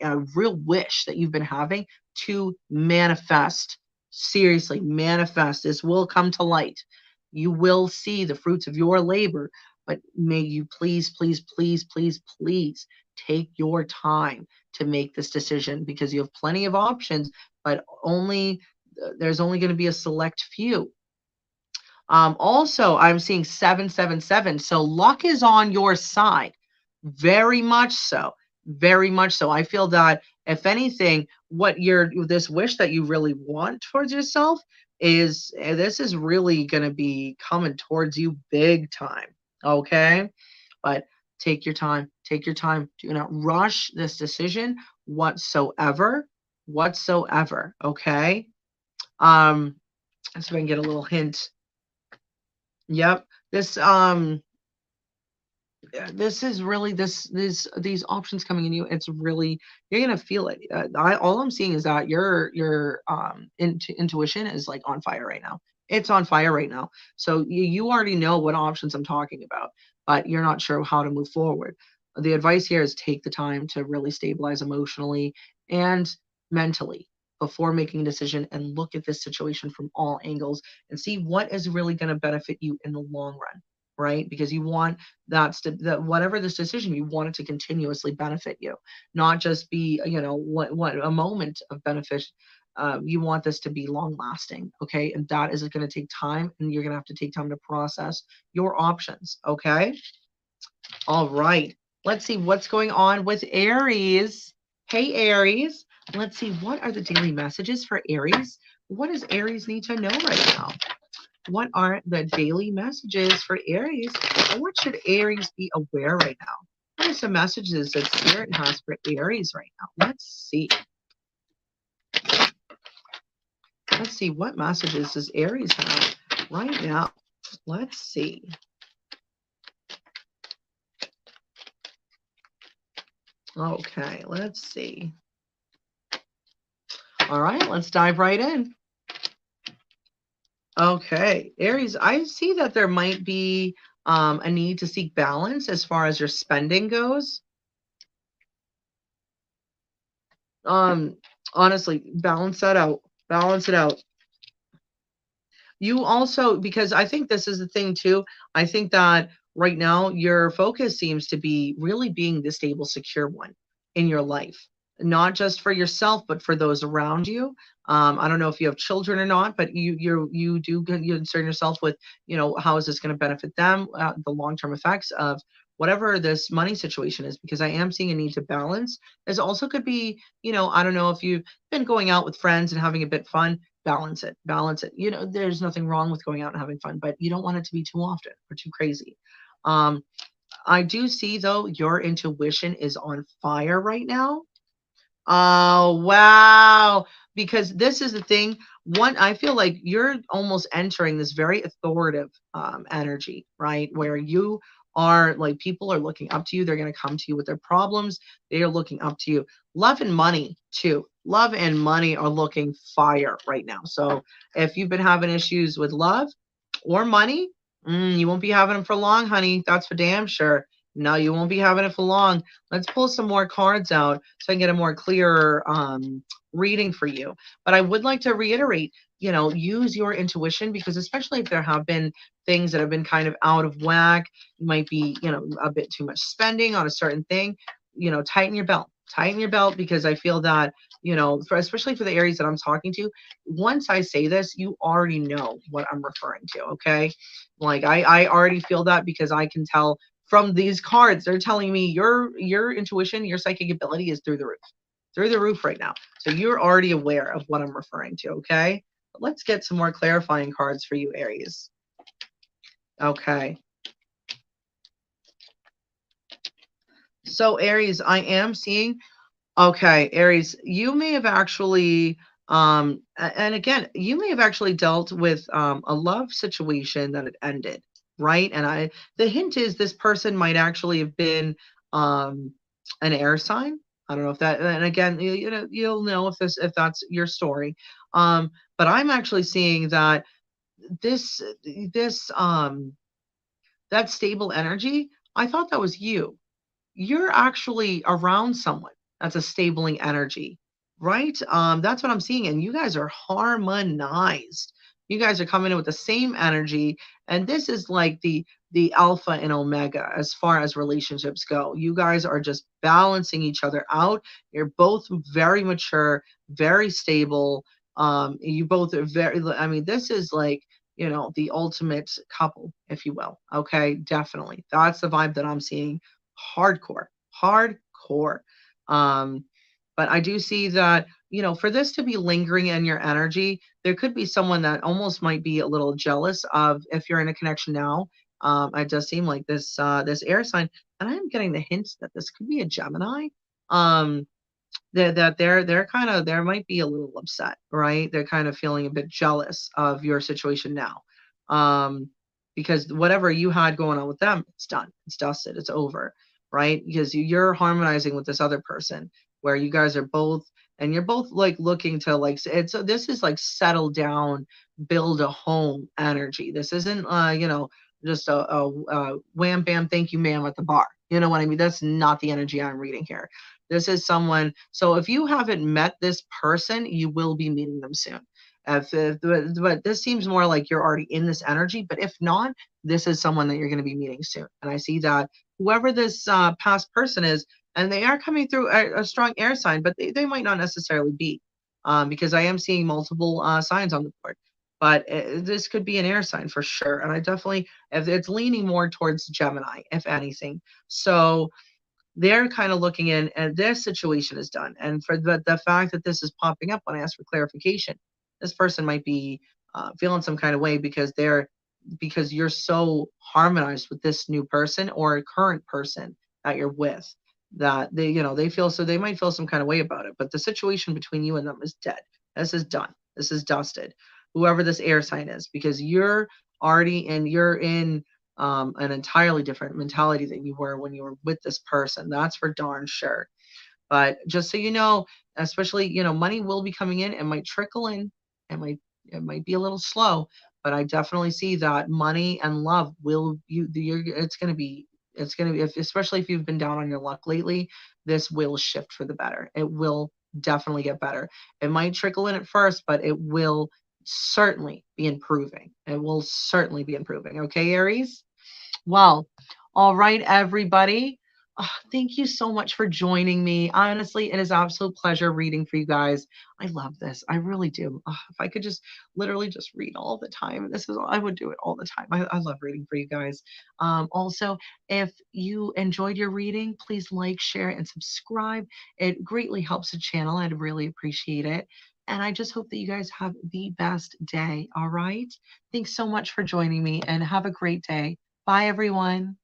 a real wish that you've been having to manifest. Seriously, manifest. This will come to light. You will see the fruits of your labor, but may you please, please, please, please, please take your time to make this decision, because you have plenty of options, but there's only going to be a select few. Also, I'm seeing 777. So luck is on your side. Very much so. Very much so. I feel that if anything, this wish that you really want towards yourself this is really going to be coming towards you big time. Okay. But take your time. Take your time. Do not rush this decision whatsoever. Whatsoever. Okay. So I can get a little hint. Yep. This is really these options coming in you. It's really, you're gonna feel it. All I'm seeing is that your intuition is like on fire right now. It's on fire right now. So you already know what options I'm talking about, but you're not sure how to move forward. The advice here is take the time to really stabilize emotionally and mentally before making a decision, and look at this situation from all angles and see what is really going to benefit you in the long run, right? Because you want that whatever this decision, you want it to continuously benefit you, not just be what a moment of benefit. You want this to be long lasting. Okay, and that is going to take time, and you're going to have to take time to process your options. Okay, all right, let's see what's going on with Aries. Hey Aries, let's see what are the daily messages for Aries. What does Aries need to know right now? What are the daily messages for Aries? And what should Aries be aware right now? What are some messages that Spirit has for Aries right now? Let's see. Let's see, what messages does Aries have right now? Let's see. Okay, let's see. All right, let's dive right in. Okay, Aries, I see that there might be a need to seek balance as far as your spending goes. Um, Honestly, balance that out. Balance it out. You also, because I think this is the thing too, I think that right now your focus seems to be really being the stable, secure one in your life, not just for yourself, but for those around you. I don't know if you have children or not, but you do you concern yourself with, how is this going to benefit them, the long term effects of whatever this money situation is, because I am seeing a need to balance. There's also could be, I don't know if you've been going out with friends and having a bit fun. Balance it. There's nothing wrong with going out and having fun, but you don't want it to be too often or too crazy. um I do see though your intuition is on fire right now. Oh, wow. Because this is the thing. One, I feel like you're almost entering this very authoritative energy, right? Where you are like, people are looking up to you. They're going to come to you with their problems. They are looking up to you. Love and money, too. Love and money are looking fire right now. So if you've been having issues with love or money, you won't be having them for long, honey. That's for damn sure. No, you won't be having it for long. Let's pull some more cards out so I can get a more clearer reading for you. But I would like to reiterate, use your intuition, because especially if there have been things that have been kind of out of whack, you might be, a bit too much spending on a certain thing, tighten your belt. Tighten your belt, because I feel that, especially for the areas that I'm talking to, once I say this, you already know what I'm referring to. Okay. Like I already feel that, because I can tell from these cards. They're telling me your intuition, your psychic ability is through the roof right now. So you're already aware of what I'm referring to. Okay. But let's get some more clarifying cards for you, Aries. Okay. So Aries, I am seeing. Okay, Aries, you may have actually, and again, you may have actually dealt with a love situation that had ended, right? And the hint is this person might actually have been um, an air sign. I don't know if that, and again, you'll know if that's your story. But I'm actually seeing that this, this, that stable energy, I thought that was you. You're actually around someone that's a stabling energy, right? That's what I'm seeing. And you guys are harmonized. You guys are coming in with the same energy. And this is like the alpha and omega as far as relationships go. You guys are just balancing each other out. You're both very mature, very stable. You both are very, I mean, this is like, the ultimate couple, if you will. Okay, definitely. That's the vibe that I'm seeing. Hardcore, hardcore. Um, but I do see that, for this to be lingering in your energy, there could be someone that almost might be a little jealous of, if you're in a connection now. It does seem like this air sign, and I'm getting the hints that this could be a Gemini. Um, that they're kind of, there might be a little upset, right? They're kind of feeling a bit jealous of your situation now. Um, because whatever you had going on with them, it's done, it's dusted, it's over, right? Because you're harmonizing with this other person, where you guys are both, and you're both like looking to, like, it's, this is like settle down, build a home energy. This isn't just a wham bam thank you ma'am at the bar. You know what I mean? That's not the energy I'm reading here. This is someone, so if you haven't met this person, you will be meeting them soon. But this seems more like you're already in this energy. But if not, this is someone that you're going to be meeting soon. And I see that whoever this past person is, and they are coming through a strong air sign, but they might not necessarily be, because I am seeing multiple signs on the board. But this could be an air sign for sure. And I definitely, if it's leaning more towards Gemini, if anything. So they're kind of looking in, and their situation is done. And for the fact that this is popping up when I ask for clarification, this person might be feeling some kind of way because you're so harmonized with this new person or current person that you're with, that they feel, so they might feel some kind of way about it, but the situation between you and them is dead. This is done. This is dusted. Whoever this air sign is, because you're in an entirely different mentality than you were when you were with this person. That's for darn sure. But just so you know, especially, money will be coming in. It might trickle in. It might be a little slow, but I definitely see that money and love will it's going to be, especially if you've been down on your luck lately, this will shift for the better. It will definitely get better. It might trickle in at first, but it will certainly be improving. It will certainly be improving. Okay, Aries? Well, all right, everybody. Thank you so much for joining me. Honestly, it is an absolute pleasure reading for you guys. I love this. I really do. If I could just literally just read all the time, I would do it all the time. I love reading for you guys. Also, if you enjoyed your reading, please like, share, and subscribe. It greatly helps the channel. I'd really appreciate it. And I just hope that you guys have the best day. All right. Thanks so much for joining me and have a great day. Bye, everyone.